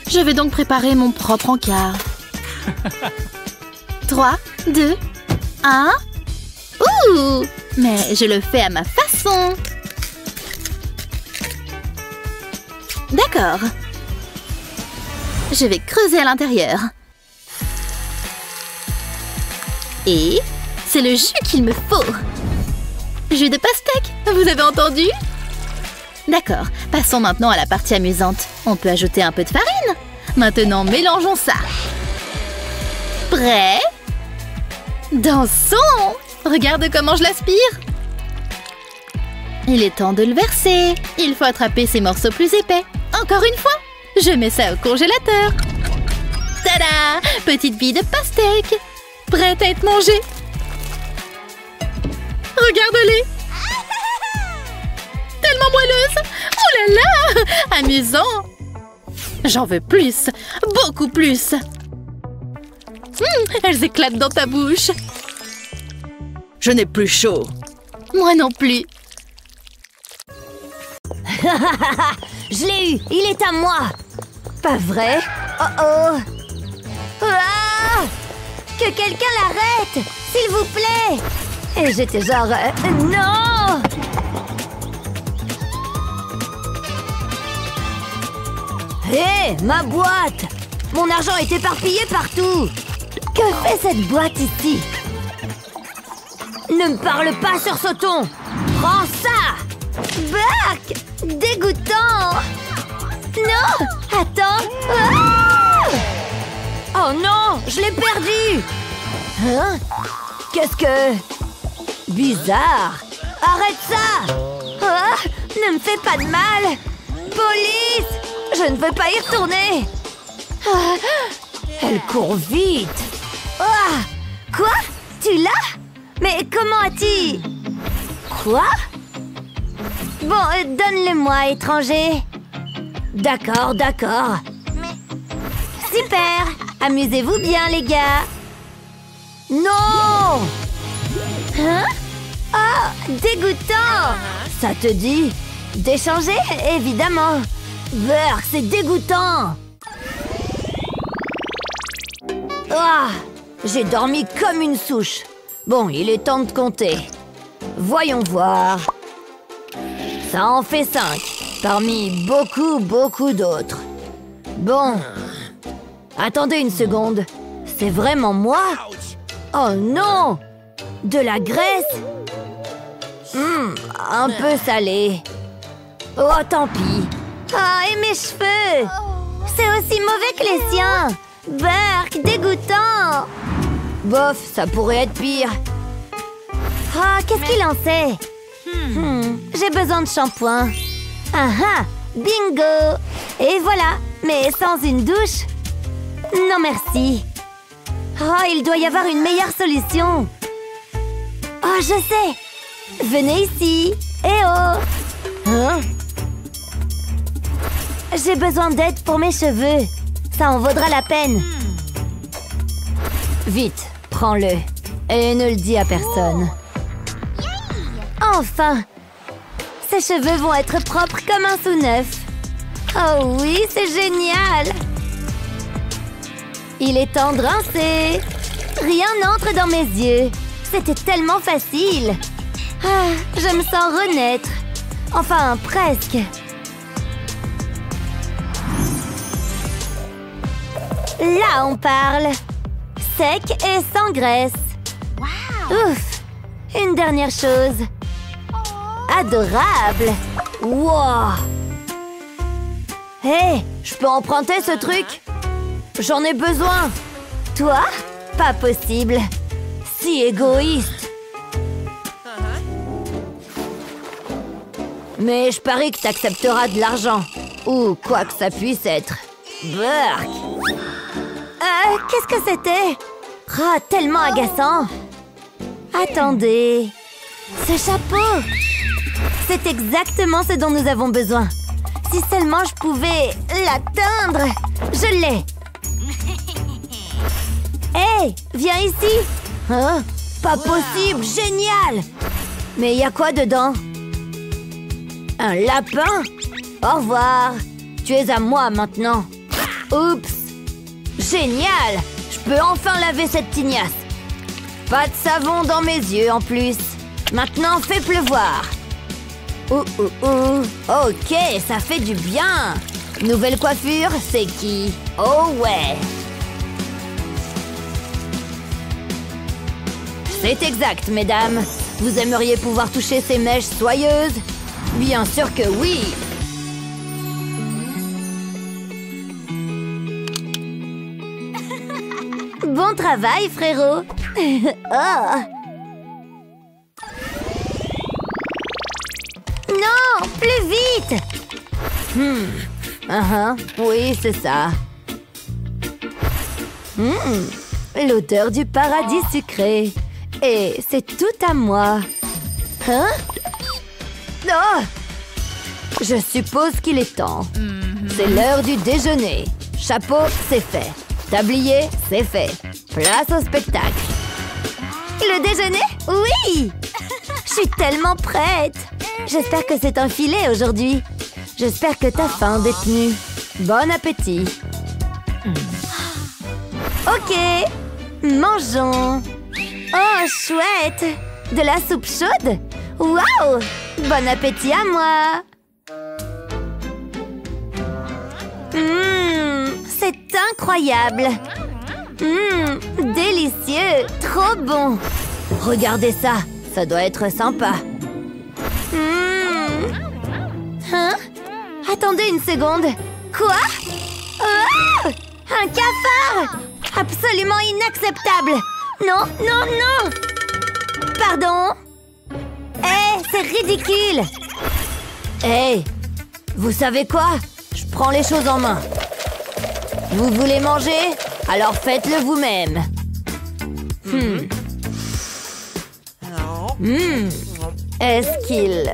Je vais donc préparer mon propre encart. 3, 2, 1. Ouh! Mais je le fais à ma façon. D'accord. Je vais creuser à l'intérieur. Et c'est le jus qu'il me faut. Jus de pastèque, vous avez entendu? D'accord, passons maintenant à la partie amusante. On peut ajouter un peu de farine. Maintenant, mélangeons ça. Prêt? Dansons! Regarde comment je l'aspire. Il est temps de le verser. Il faut attraper ces morceaux plus épais. Encore une fois, je mets ça au congélateur. Tada! Petite bille de pastèque. Prête à être mangée. Regarde-les. moelleuse. Oh là là, amusant. J'en veux plus, beaucoup plus. Elles éclatent dans ta bouche. Je n'ai plus chaud. Moi non plus. Je l'ai eu, il est à moi. Pas vrai? Oh oh. Ah! Que quelqu'un l'arrête, s'il vous plaît. Et j'étais genre... non! Hé, ma boîte! Mon argent est éparpillé partout. Que fait cette boîte ici? Ne me parle pas sur ce ton. Prends ça! Bark! Dégoûtant! Non! Attends! Ah! Oh non! Je l'ai perdu! Hein? Qu'est-ce que... bizarre! Arrête ça! Ah! Ne me fais pas de mal! Police! Je ne veux pas y retourner! Ah! Elle court vite! Ah! Quoi? Tu l'as? Mais comment as-tu... Quoi? Bon, donne-le-moi, étranger. D'accord, d'accord. Super! Amusez-vous bien, les gars. Non! Hein? Oh, dégoûtant! Ça te dit d'échanger, évidemment. Beurre, c'est dégoûtant. Ah! J'ai dormi comme une souche. Bon, il est temps de compter. Voyons voir. Ça en fait 5, parmi beaucoup d'autres. Bon. Attendez une seconde. C'est vraiment moi? Oh non! De la graisse? Un peu salé. Oh, tant pis. Ah, et mes cheveux! C'est aussi mauvais que les siens! Burk, dégoûtant! Bof, ça pourrait être pire. Ah, qu'est-ce qu'il en sait? J'ai besoin de shampoing. Ah ah, bingo! Et voilà, mais sans une douche? Non merci. Oh, il doit y avoir une meilleure solution. Oh, je sais. Venez ici. Eh oh! Hein? J'ai besoin d'aide pour mes cheveux. Ça en vaudra la peine. Vite, prends-le. Et ne le dis à personne. Enfin! Ces cheveux vont être propres comme un sou neuf. Oh oui, c'est génial! Il est temps de rincer. Rien n'entre dans mes yeux. C'était tellement facile. Ah, je me sens renaître. Enfin, presque. Là, on parle. Sec et sans graisse. Ouf! Une dernière chose. Adorable! Wow! Hé, je peux emprunter ce truc? J'en ai besoin! Toi? Pas possible! Si égoïste! Mais je parie que t'accepteras de l'argent. Ou quoi que ça puisse être. Burk! Qu'est-ce que c'était? Ah, tellement agaçant! Attendez... Ce chapeau! C'est exactement ce dont nous avons besoin. Si seulement je pouvais l'atteindre! Je l'ai! Hé! Viens ici! Hein? Pas possible! Génial! Mais il y a quoi dedans? Un lapin? Au revoir! Tu es à moi maintenant! Oups! Génial! Je peux enfin laver cette tignasse! Pas de savon dans mes yeux en plus! Maintenant, fais pleuvoir! Ok, ça fait du bien! Nouvelle coiffure, c'est qui? Oh ouais! C'est exact, mesdames! Vous aimeriez pouvoir toucher ces mèches soyeuses? Bien sûr que oui! Bon travail, frérot! Oh! Non! Plus vite! Oui, c'est ça. L'odeur du paradis sucré. Et c'est tout à moi. Hein? Oh! Je suppose qu'il est temps. C'est l'heure du déjeuner. Chapeau, c'est fait. Tablier, c'est fait. Place au spectacle. Le déjeuner? Oui! Je suis tellement prête. J'espère que c'est un filet aujourd'hui. J'espère que t'as faim, détenu. Bon appétit. Ok, mangeons. Oh, chouette. De la soupe chaude? Waouh! Bon appétit à moi. C'est incroyable. Délicieux, trop bon. Regardez ça, ça doit être sympa. Hein? Attendez une seconde. Quoi? Oh! Un cafard! Absolument inacceptable. Non, non, non. Pardon? C'est ridicule. Vous savez quoi? Je prends les choses en main. Vous voulez manger? Alors faites-le vous-même. Est-ce qu'il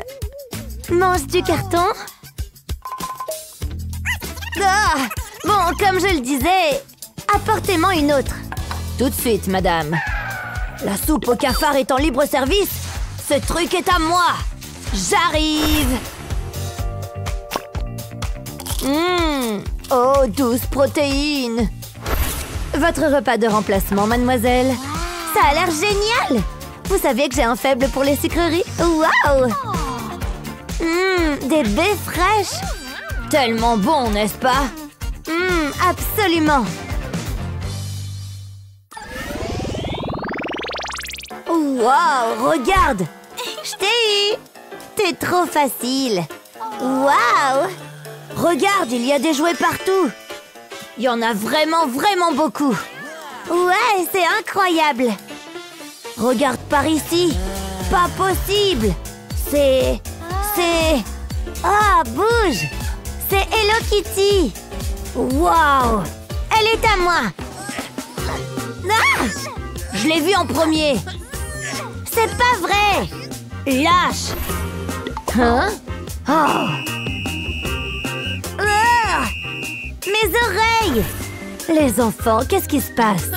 mange du carton? Ah! Bon, comme je le disais, apportez-moi une autre. Tout de suite, madame. La soupe au cafard est en libre service? Ce truc est à moi. J'arrive. Oh, douce protéine. Votre repas de remplacement, mademoiselle. Ça a l'air génial. Vous saviez que j'ai un faible pour les sucreries? Waouh! Des baies fraîches. Tellement bon, n'est-ce pas? Absolument. Waouh, regarde. Je t'ai eu. T'es trop facile. Waouh! Regarde, il y a des jouets partout. Il y en a vraiment, vraiment beaucoup. Ouais, c'est incroyable. Regarde par ici. Pas possible. C'est... Ah, bouge. C'est Hello Kitty. Waouh. Elle est à moi. Ah! Je l'ai vue en premier. C'est pas vrai. Lâche. Hein? Oh. Ah! Mes oreilles. Les enfants, qu'est-ce qui se passe?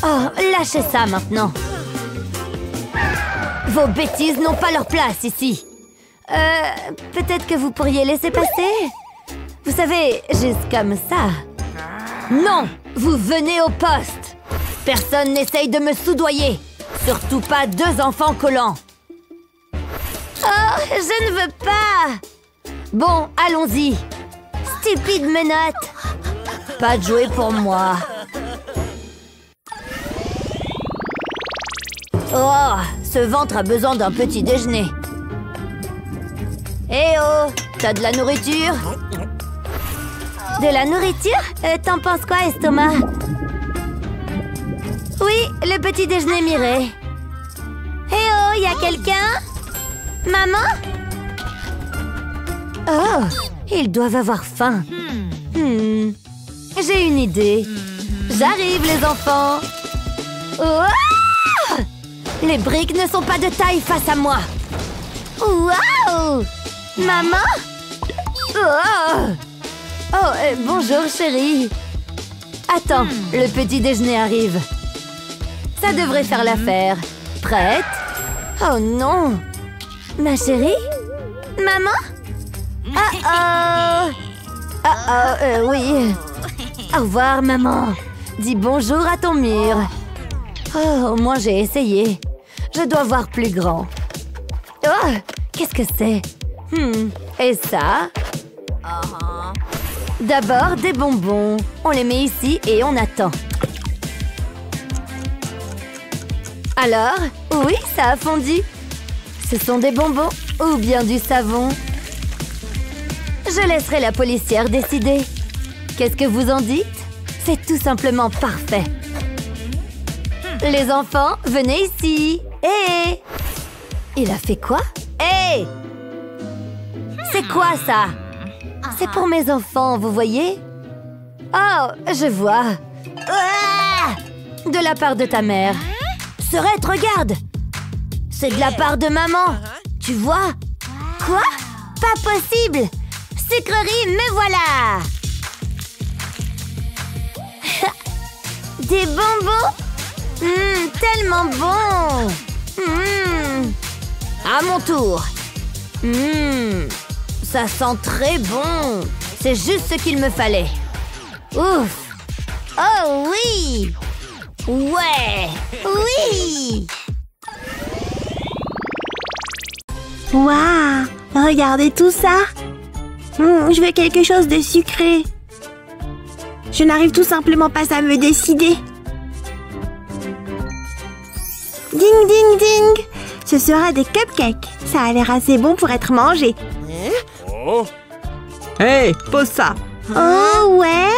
Oh, lâchez ça maintenant. Vos bêtises n'ont pas leur place ici. Peut-être que vous pourriez laisser passer? Vous savez, juste comme ça. Non, vous venez au poste. Personne n'essaye de me soudoyer. Surtout pas deux enfants collants. Oh, je ne veux pas. Bon, allons-y. Stupide menotte. Pas de jouet pour moi. Oh, ce ventre a besoin d'un petit déjeuner. Eh oh, t'as de la nourriture? De la nourriture? T'en penses quoi, estomac? Oui, le petit déjeuner Mireille. Eh oh, y a quelqu'un? Maman? Oh, ils doivent avoir faim. J'ai une idée. J'arrive, les enfants. Oh! Les briques ne sont pas de taille face à moi. Waouh! Maman? Bonjour, chérie. Attends, le petit déjeuner arrive. Ça devrait faire l'affaire. Prête? Oh non! Ma chérie? Maman? Oui. Au revoir, maman. Dis bonjour à ton mur. Oh, au moins j'ai essayé. Je dois voir plus grand. Oh, qu'est-ce que c'est? Et ça? D'abord, des bonbons. On les met ici et on attend. Alors? Oui, ça a fondu. Ce sont des bonbons ou bien du savon? Je laisserai la policière décider. Qu'est-ce que vous en dites? C'est tout simplement parfait. Les enfants, venez ici. Hé! Il a fait quoi? Hé! C'est quoi ça? C'est pour mes enfants, vous voyez? Oh, je vois. Ah! De la part de ta mère. Serette, regarde! C'est de la part de maman. Tu vois? Quoi? Pas possible! Sucrerie, me voilà! Des bonbons? Tellement bon! À mon tour! Ça sent très bon! C'est juste ce qu'il me fallait! Ouf! Oh oui! Ouais! Oui! Waouh! Regardez tout ça! Je veux quelque chose de sucré. Je n'arrive tout simplement pas à me décider. Ding ding ding! Ce sera des cupcakes. Ça a l'air assez bon pour être mangé. Hé, pose ça. Oh ouais!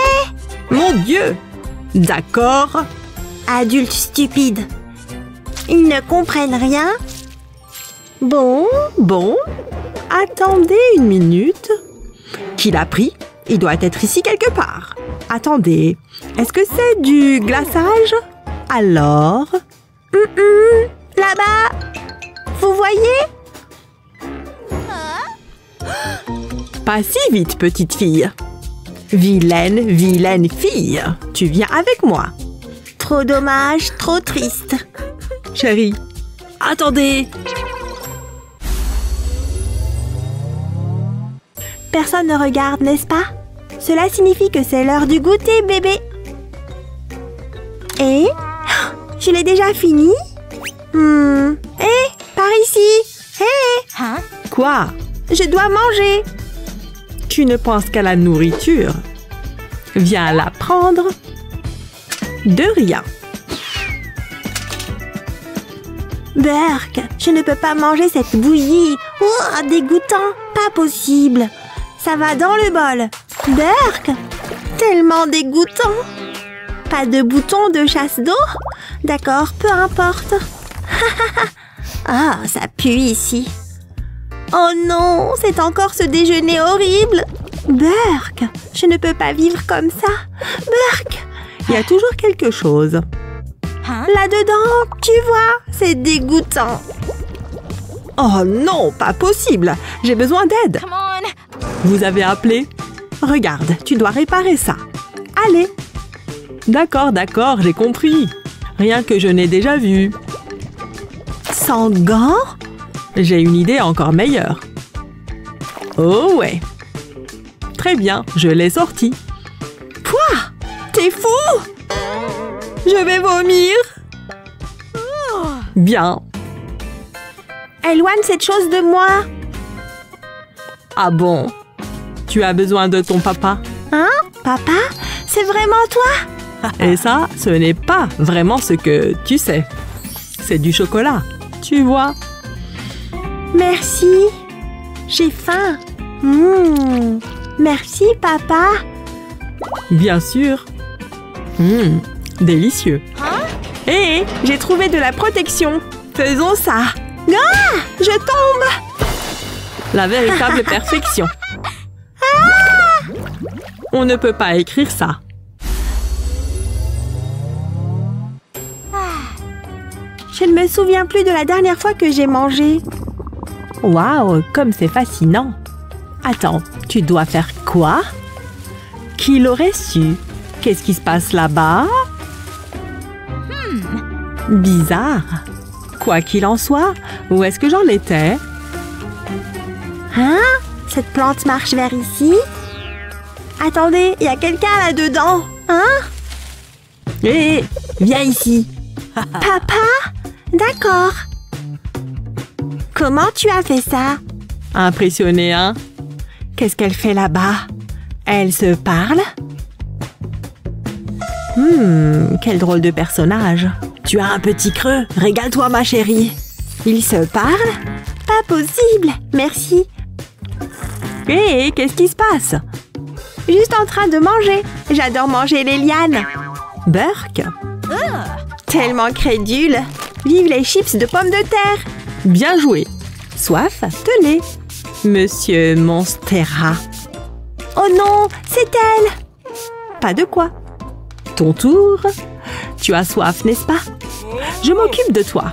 Mon Dieu! D'accord. Adultes stupides. Ils ne comprennent rien. Bon. Attendez une minute. Qui l'a pris? Il doit être ici quelque part. Attendez, est-ce que c'est du glaçage? Alors? Là-bas! Vous voyez? Pas si vite, petite fille. Vilaine fille. Tu viens avec moi. Trop dommage, trop triste. Chérie, attendez. Personne ne regarde, n'est-ce pas? Cela signifie que c'est l'heure du goûter, bébé. Et? Je l'ai déjà fini? Par ici. Quoi? Je dois manger. Tu ne penses qu'à la nourriture. Viens la prendre. De rien. Burk, je ne peux pas manger cette bouillie. Oh, dégoûtant. Pas possible. Ça va dans le bol. Burk, tellement dégoûtant. Pas de bouton de chasse d'eau? D'accord, peu importe. Ah, ça pue ici. Oh non, c'est encore ce déjeuner horrible. Burk, je ne peux pas vivre comme ça. Burk, Il y a toujours quelque chose. là-dedans, tu vois, c'est dégoûtant. Oh non, pas possible. J'ai besoin d'aide. Vous avez appelé? Regarde, tu dois réparer ça. Allez. D'accord, j'ai compris. Rien que je n'ai déjà vu. Sans gants? J'ai une idée encore meilleure. Oh ouais. Très bien, je l'ai sorti. Quoi? T'es fou? Je vais vomir. Bien. Éloigne cette chose de moi. Ah bon? Tu as besoin de ton papa? Hein? Papa? C'est vraiment toi? Et ça, ce n'est pas vraiment ce que tu sais. C'est du chocolat, tu vois. Merci. J'ai faim. Merci, papa. Bien sûr. Délicieux. Hé, j'ai trouvé de la protection. Faisons ça. Ah, je tombe. La véritable perfection. On ne peut pas écrire ça. Je ne me souviens plus de la dernière fois que j'ai mangé. Waouh, comme c'est fascinant. Attends, tu dois faire quoi? Qui l'aurait su? Qu'est-ce qui se passe là-bas? Bizarre. Quoi qu'il en soit, où est-ce que j'en étais? Hein? Cette plante marche vers ici? Attendez, il y a quelqu'un là-dedans. Hein? Hé, viens ici. Papa? D'accord. Comment tu as fait ça? Impressionné, hein? Qu'est-ce qu'elle fait là-bas? Elle se parle? Quel drôle de personnage. Tu as un petit creux. Régale-toi, ma chérie. Ils se parlent? Pas possible. Merci. Hé, qu'est-ce qui se passe? Juste en train de manger. J'adore manger les lianes. Burk? Tellement crédule. Vive les chips de pommes de terre. Bien joué. Soif? Tenez. Monsieur Monstera. Oh non, c'est elle. Pas de quoi. Ton tour. Tu as soif, n'est-ce pas? Je m'occupe de toi.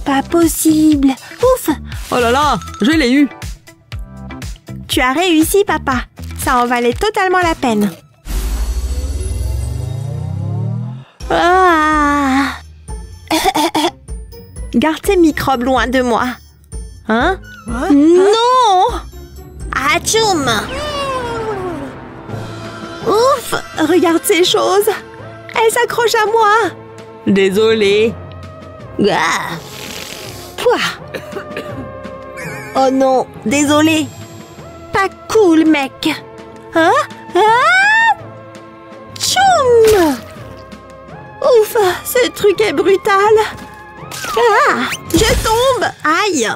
Pas possible. Ouf! Oh là là, je l'ai eu. Tu as réussi, papa. Ça en valait totalement la peine. Ah. Garde tes microbes loin de moi. Hein? Non! Atchoum! Ouf! Regarde ces choses. Elles s'accrochent à moi. Désolée. Ah. Pouah. Oh non, désolé. Pas cool, mec. Hein? Ah! Tchoum! Ouf, ce truc est brutal. Ah! Je tombe! Aïe!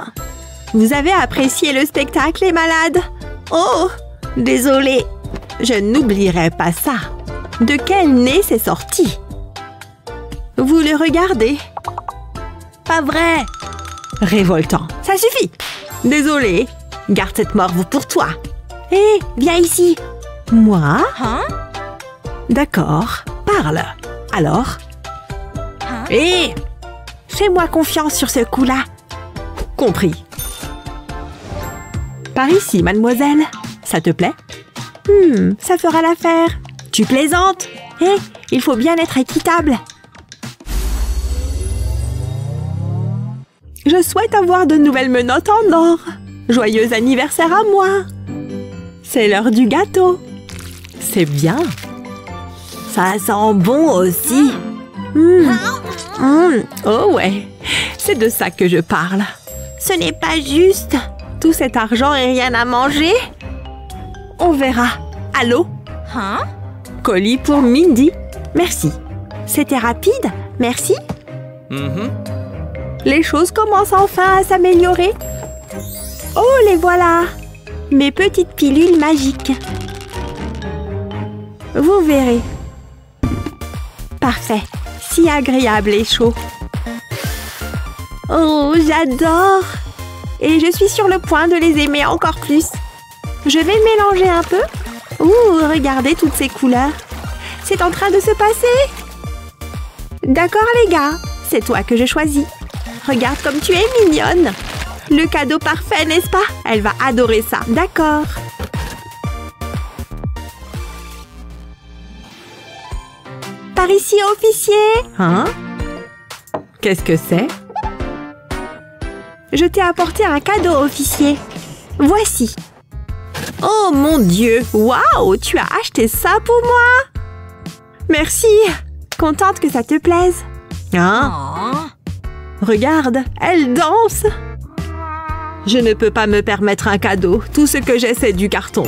Vous avez apprécié le spectacle, les malades? Oh! Désolé. Je n'oublierai pas ça. De quel nez c'est sorti? Vous le regardez? Pas vrai! Révoltant. Ça suffit! Désolé. Garde cette morve pour toi. Hé, viens ici. Moi? Hein? D'accord. Parle. Alors? Hé! Fais-moi confiance sur ce coup-là. Compris. Par ici, mademoiselle. Ça te plaît? Ça fera l'affaire. Tu plaisantes? Hé, il faut bien être équitable. Je souhaite avoir de nouvelles menottes en or. Joyeux anniversaire à moi. C'est l'heure du gâteau. C'est bien. Ça sent bon aussi. Oh ouais, c'est de ça que je parle. Ce n'est pas juste. Tout cet argent et rien à manger? On verra. Allô? Hein? Colis pour Mindy. Merci. C'était rapide. Merci. Les choses commencent enfin à s'améliorer. Oh, les voilà. Mes petites pilules magiques. Vous verrez. Parfait. Si agréable et chaud. Oh, j'adore. Et je suis sur le point de les aimer encore plus. Je vais mélanger un peu. Ouh, regardez toutes ces couleurs. C'est en train de se passer. D'accord, les gars. C'est toi que je choisis. Regarde comme tu es mignonne. Le cadeau parfait, n'est-ce pas? Elle va adorer ça. D'accord. Par ici, officier. Hein? Qu'est-ce que c'est? Je t'ai apporté un cadeau, officier. Voici. Oh mon Dieu! Waouh! Tu as acheté ça pour moi? Merci. Contente que ça te plaise. Hein? Regarde, elle danse. Je ne peux pas me permettre un cadeau. Tout ce que j'ai, c'est du carton.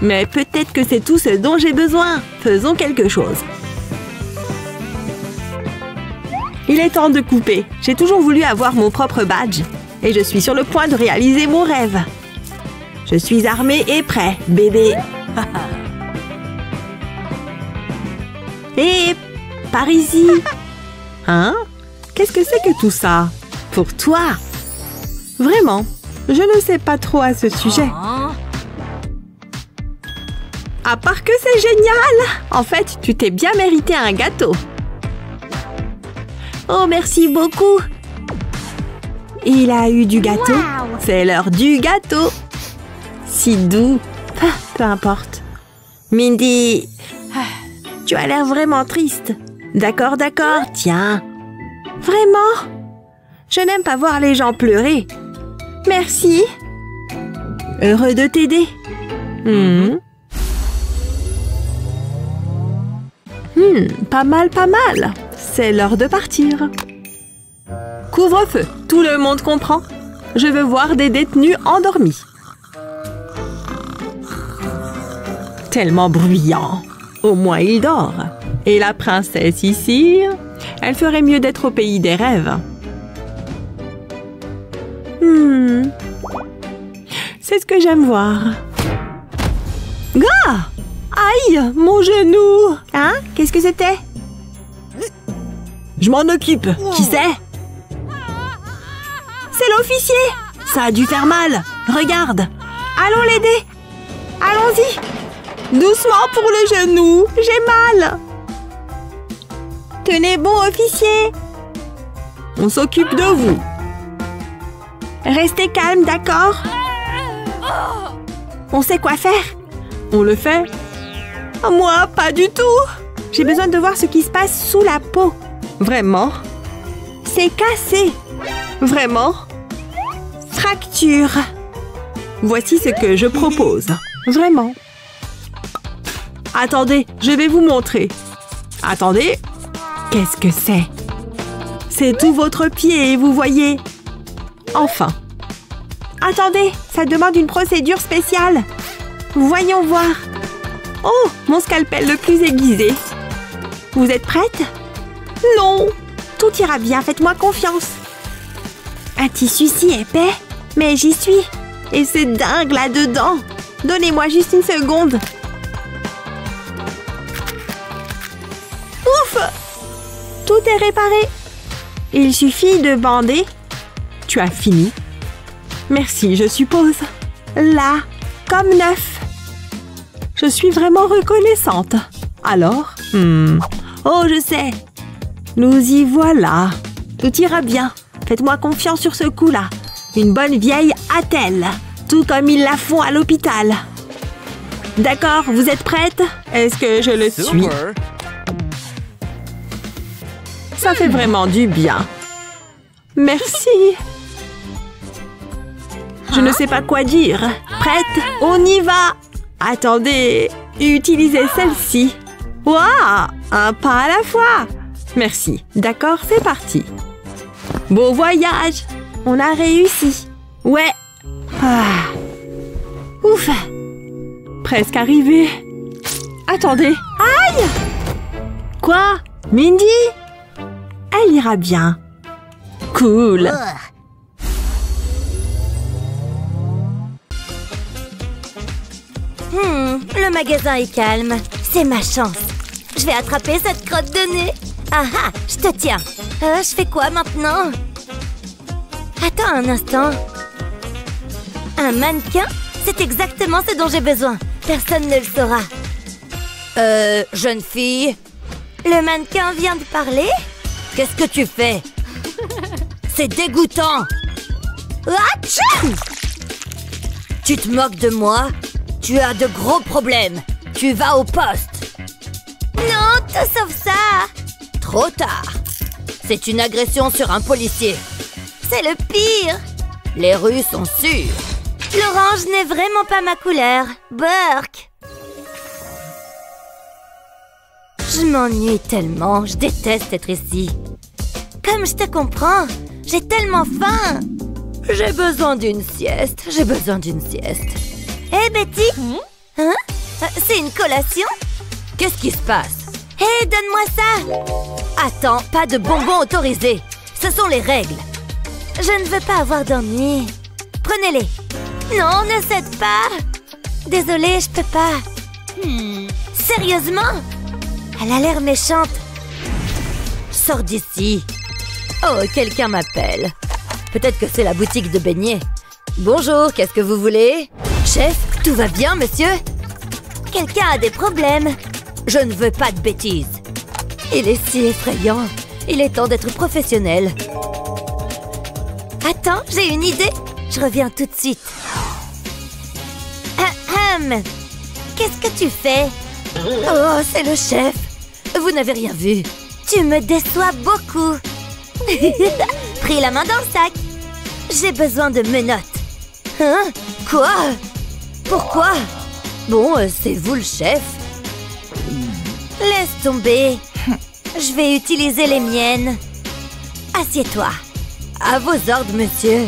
Mais peut-être que c'est tout ce dont j'ai besoin. Faisons quelque chose. Il est temps de couper. J'ai toujours voulu avoir mon propre badge. Et je suis sur le point de réaliser mon rêve. Je suis armée et prêt, bébé. Et par ici. Hein? Qu'est-ce que c'est que tout ça? Pour toi. Vraiment, je ne sais pas trop à ce sujet. À part que c'est génial! En fait, tu t'es bien mérité un gâteau. Oh, merci beaucoup. Il a eu du gâteau. Wow. C'est l'heure du gâteau. Si doux. Ah, peu importe. Mindy, tu as l'air vraiment triste. D'accord, d'accord, tiens. Vraiment? Je n'aime pas voir les gens pleurer. Merci. Heureux de t'aider. Pas mal, pas mal. C'est l'heure de partir. Couvre-feu, tout le monde comprend. Je veux voir des détenus endormis. Tellement bruyant. Au moins il dort. Et la princesse ici, elle ferait mieux d'être au pays des rêves. C'est ce que j'aime voir. Gars! Aïe, mon genou! Hein? Qu'est-ce que c'était? Je m'en occupe. Qui c'est? C'est l'officier! Ça a dû faire mal. Regarde. Allons l'aider! Allons-y! Doucement pour le genou. J'ai mal. Tenez bon, officier! On s'occupe de vous. Restez calme, d'accord? On sait quoi faire? On le fait? Moi, pas du tout. J'ai besoin de voir ce qui se passe sous la peau. Vraiment? C'est cassé. Vraiment? Fracture. Voici ce que je propose. Vraiment. Attendez, je vais vous montrer. Attendez. Qu'est-ce que c'est? C'est tout votre pied, vous voyez. Enfin. Attendez, ça demande une procédure spéciale. Voyons voir. Oh, mon scalpel le plus aiguisé. Vous êtes prête? Non. Tout ira bien, faites-moi confiance. Un tissu si épais. Mais j'y suis. Et c'est dingue là-dedans. Donnez-moi juste une seconde. Ouf! Tout est réparé. Il suffit de bander. Tu as fini? Merci, je suppose. Là, comme neuf. Je suis vraiment reconnaissante. Alors? Oh, je sais. Nous y voilà. Tout ira bien. Faites-moi confiance sur ce coup-là. Une bonne vieille attelle. Tout comme ils la font à l'hôpital. D'accord, vous êtes prête? Est-ce que je le suis? Ça fait vraiment du bien. Merci. Je ne sais pas quoi dire. Prête? On y va. Attendez, utilisez celle-ci. Waouh! Un pas à la fois. Merci. D'accord, c'est parti. Bon voyage. On a réussi. Ouais. Ah. Ouf. Presque arrivé. Attendez. Aïe! Quoi? Mindy? Elle ira bien. Cool. Le magasin est calme. C'est ma chance. Je vais attraper cette crotte de nez. Ah ah, je te tiens. Je fais quoi maintenant? Attends un instant. Un mannequin? C'est exactement ce dont j'ai besoin. Personne ne le saura. Jeune fille? Le mannequin vient de parler? Qu'est-ce que tu fais? C'est dégoûtant. Atchou! Tu te moques de moi? Tu as de gros problèmes. Tu vas au poste. Non, tout sauf ça. Trop tard. C'est une agression sur un policier. C'est le pire. Les rues sont sûres. L'orange n'est vraiment pas ma couleur. Burke. Je m'ennuie tellement. Je déteste être ici. Comme je te comprends, j'ai tellement faim. J'ai besoin d'une sieste. J'ai besoin d'une sieste. Hé, Betty? Hein? C'est une collation? Qu'est-ce qui se passe? Hé, donne-moi ça! Attends, pas de bonbons autorisés. Ce sont les règles. Je ne veux pas avoir d'ennui. Prenez-les. Non, ne cède pas. Désolée, je peux pas. Sérieusement? Elle a l'air méchante. Sors d'ici. Oh, quelqu'un m'appelle. Peut-être que c'est la boutique de beignets. Bonjour, qu'est-ce que vous voulez? Chef, tout va bien, monsieur? Quelqu'un a des problèmes. Je ne veux pas de bêtises. Il est si effrayant. Il est temps d'être professionnel. Attends, j'ai une idée. Je reviens tout de suite. Qu'est-ce que tu fais? Oh, c'est le chef. Vous n'avez rien vu. Tu me déçois beaucoup. Pris la main dans le sac. J'ai besoin de menottes. Hein? Quoi? Pourquoi? Bon, c'est vous le chef. Laisse tomber. Je vais utiliser les miennes. Assieds-toi. À vos ordres, monsieur.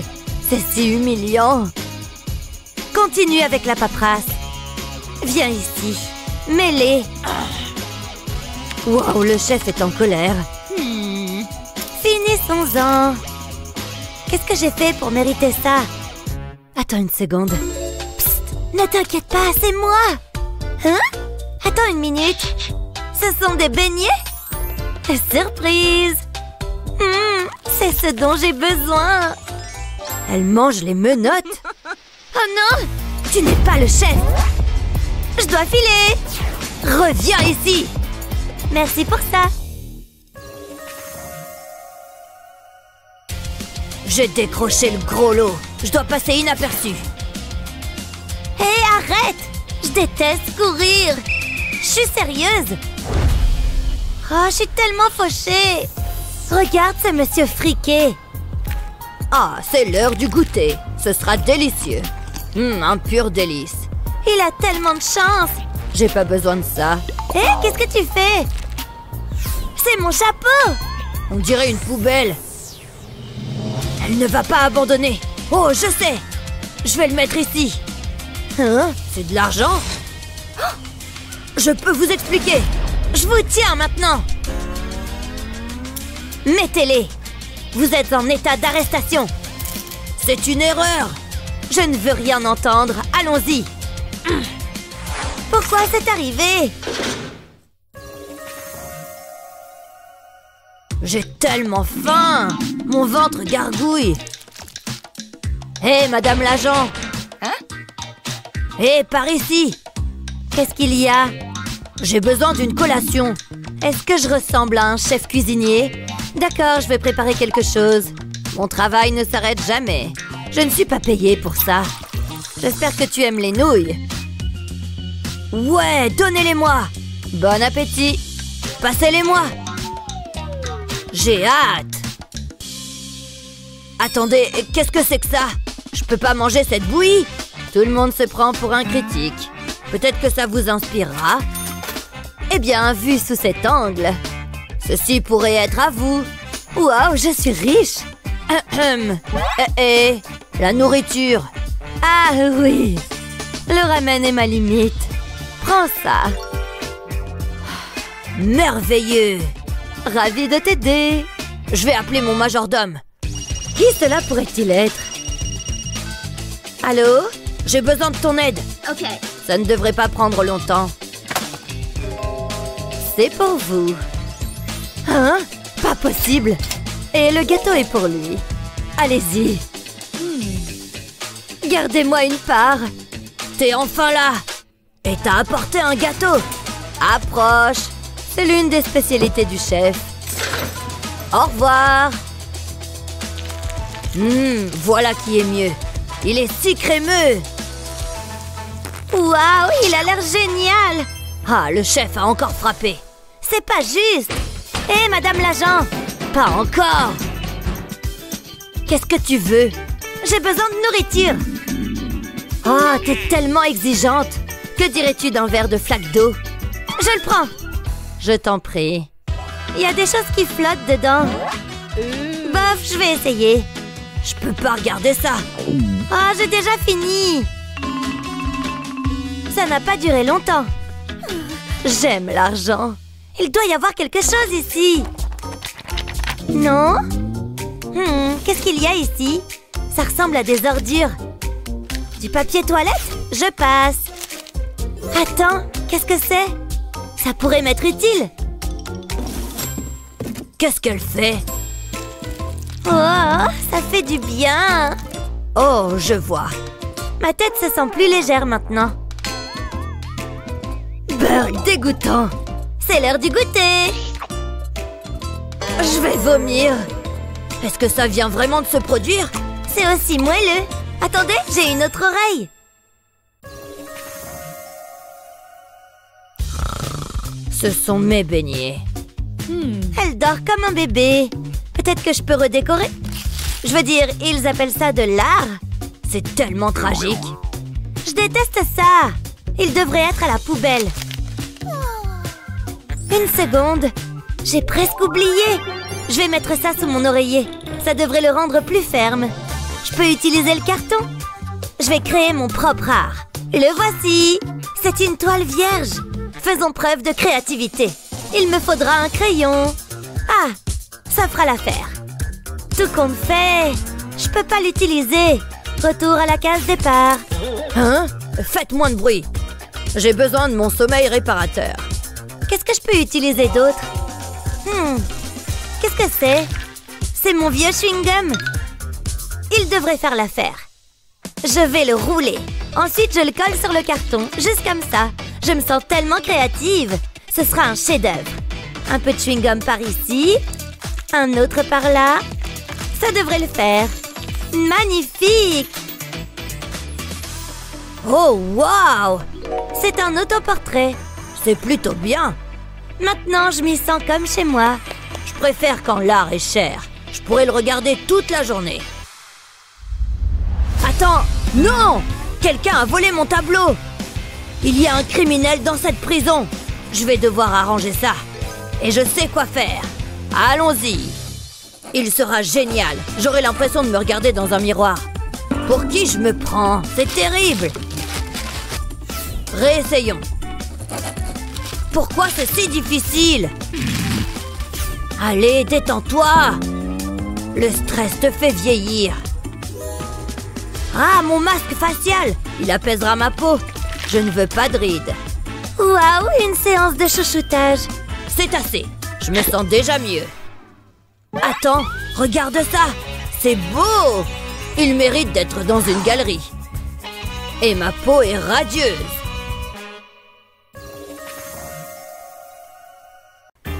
C'est si humiliant. Continue avec la paperasse. Viens ici. Mets-les. Wow, le chef est en colère. Finissons-en. Qu'est-ce que j'ai fait pour mériter ça? Attends une seconde. Psst, ne t'inquiète pas, c'est moi. Hein? Attends une minute. Ce sont des beignets? Surprise! C'est ce dont j'ai besoin. Elle mange les menottes. Oh non! Tu n'es pas le chef. Je dois filer. Reviens ici. Merci pour ça. J'ai décroché le gros lot. Je dois passer inaperçu. Hé, arrête! Je déteste courir. Je suis sérieuse. Oh, je suis tellement fauchée. Regarde ce monsieur friqué. Ah, c'est l'heure du goûter. Ce sera délicieux. Un pur délice. Il a tellement de chance. J'ai pas besoin de ça. Hé, qu'est-ce que tu fais? C'est mon chapeau. On dirait une poubelle. Elle ne va pas abandonner. Oh, je sais. Je vais le mettre ici. Hein? C'est de l'argent? Je peux vous expliquer. Je vous tiens maintenant. Mettez-les. Vous êtes en état d'arrestation. C'est une erreur. Je ne veux rien entendre. Allons-y. Pourquoi c'est arrivé? J'ai tellement faim. Mon ventre gargouille. Hé, madame l'agent. Hein? Hé, par ici. Qu'est-ce qu'il y a? J'ai besoin d'une collation. Est-ce que je ressemble à un chef cuisinier? D'accord, je vais préparer quelque chose. Mon travail ne s'arrête jamais. Je ne suis pas payée pour ça. J'espère que tu aimes les nouilles. Ouais, donnez-les-moi. Bon appétit. Passez-les-moi. J'ai hâte. Attendez, qu'est-ce que c'est que ça? Je peux pas manger cette bouillie. Tout le monde se prend pour un critique. Peut-être que ça vous inspirera. Eh bien, vu sous cet angle, ceci pourrait être à vous. Waouh, je suis riche. La nourriture. Ah oui, le ramen est ma limite. Prends ça. Merveilleux. Ravi de t'aider. Je vais appeler mon majordome. Qui cela pourrait-il être? Allô? J'ai besoin de ton aide. Ok. Ça ne devrait pas prendre longtemps. C'est pour vous. Hein? Pas possible. Et le gâteau est pour lui. Allez-y. Gardez-moi une part. T'es enfin là. Et t'as apporté un gâteau. Approche. C'est l'une des spécialités du chef. Au revoir. Voilà qui est mieux. Il est si crémeux. Waouh, il a l'air génial. Ah, le chef a encore frappé. C'est pas juste. Hé, madame l'agent. Pas encore. Qu'est-ce que tu veux? J'ai besoin de nourriture. Ah, t'es tellement exigeante. Que dirais-tu d'un verre de flaque d'eau? Je le prends. Je t'en prie. Il y a des choses qui flottent dedans. Bof, je vais essayer. Je peux pas regarder ça. Ah, j'ai déjà fini. Ça n'a pas duré longtemps. J'aime l'argent. Il doit y avoir quelque chose ici. Non? Qu'est-ce qu'il y a ici? Ça ressemble à des ordures. Du papier toilette? Je passe. Attends, qu'est-ce que c'est? Ça pourrait m'être utile. Qu'est-ce qu'elle fait? Oh, ça fait du bien. Oh, je vois. Ma tête se sent plus légère maintenant. Burk dégoûtant. C'est l'heure du goûter. Je vais vomir. Est-ce que ça vient vraiment de se produire? C'est aussi moelleux. Attendez, j'ai une autre oreille. Ce sont mes beignets. Elle dort comme un bébé. Peut-être que je peux redécorer? Je veux dire, ils appellent ça de l'art. C'est tellement tragique. Je déteste ça. Il devrait être à la poubelle. Une seconde. J'ai presque oublié. Je vais mettre ça sous mon oreiller. Ça devrait le rendre plus ferme. Je peux utiliser le carton. Je vais créer mon propre art. Le voici. C'est une toile vierge. Faisons preuve de créativité. Il me faudra un crayon. Ah, ça fera l'affaire. Tout compte fait. Je peux pas l'utiliser. Retour à la case départ. Hein? Faites moins de bruit. J'ai besoin de mon sommeil réparateur. Qu'est-ce que je peux utiliser d'autre? Qu'est-ce que c'est? C'est mon vieux chewing-gum. Il devrait faire l'affaire. Je vais le rouler. Ensuite, je le colle sur le carton, juste comme ça. Je me sens tellement créative. Ce sera un chef-d'œuvre. Un peu de chewing-gum par ici. Un autre par là. Ça devrait le faire. Magnifique! Oh, waouh! C'est un autoportrait. C'est plutôt bien. Maintenant, je m'y sens comme chez moi. Je préfère quand l'art est cher. Je pourrais le regarder toute la journée. Attends! Non! Quelqu'un a volé mon tableau! Il y a un criminel dans cette prison. Je vais devoir arranger ça. Et je sais quoi faire. Allons-y! Il sera génial. J'aurai l'impression de me regarder dans un miroir. Pour qui je me prends? C'est terrible! Réessayons. Pourquoi c'est si difficile? Allez, détends-toi! Le stress te fait vieillir. Ah, mon masque facial! Il apaisera ma peau. Je ne veux pas de rides. Waouh, une séance de chouchoutage. C'est assez. Je me sens déjà mieux. Attends, regarde ça. C'est beau. Il mérite d'être dans une galerie. Et ma peau est radieuse.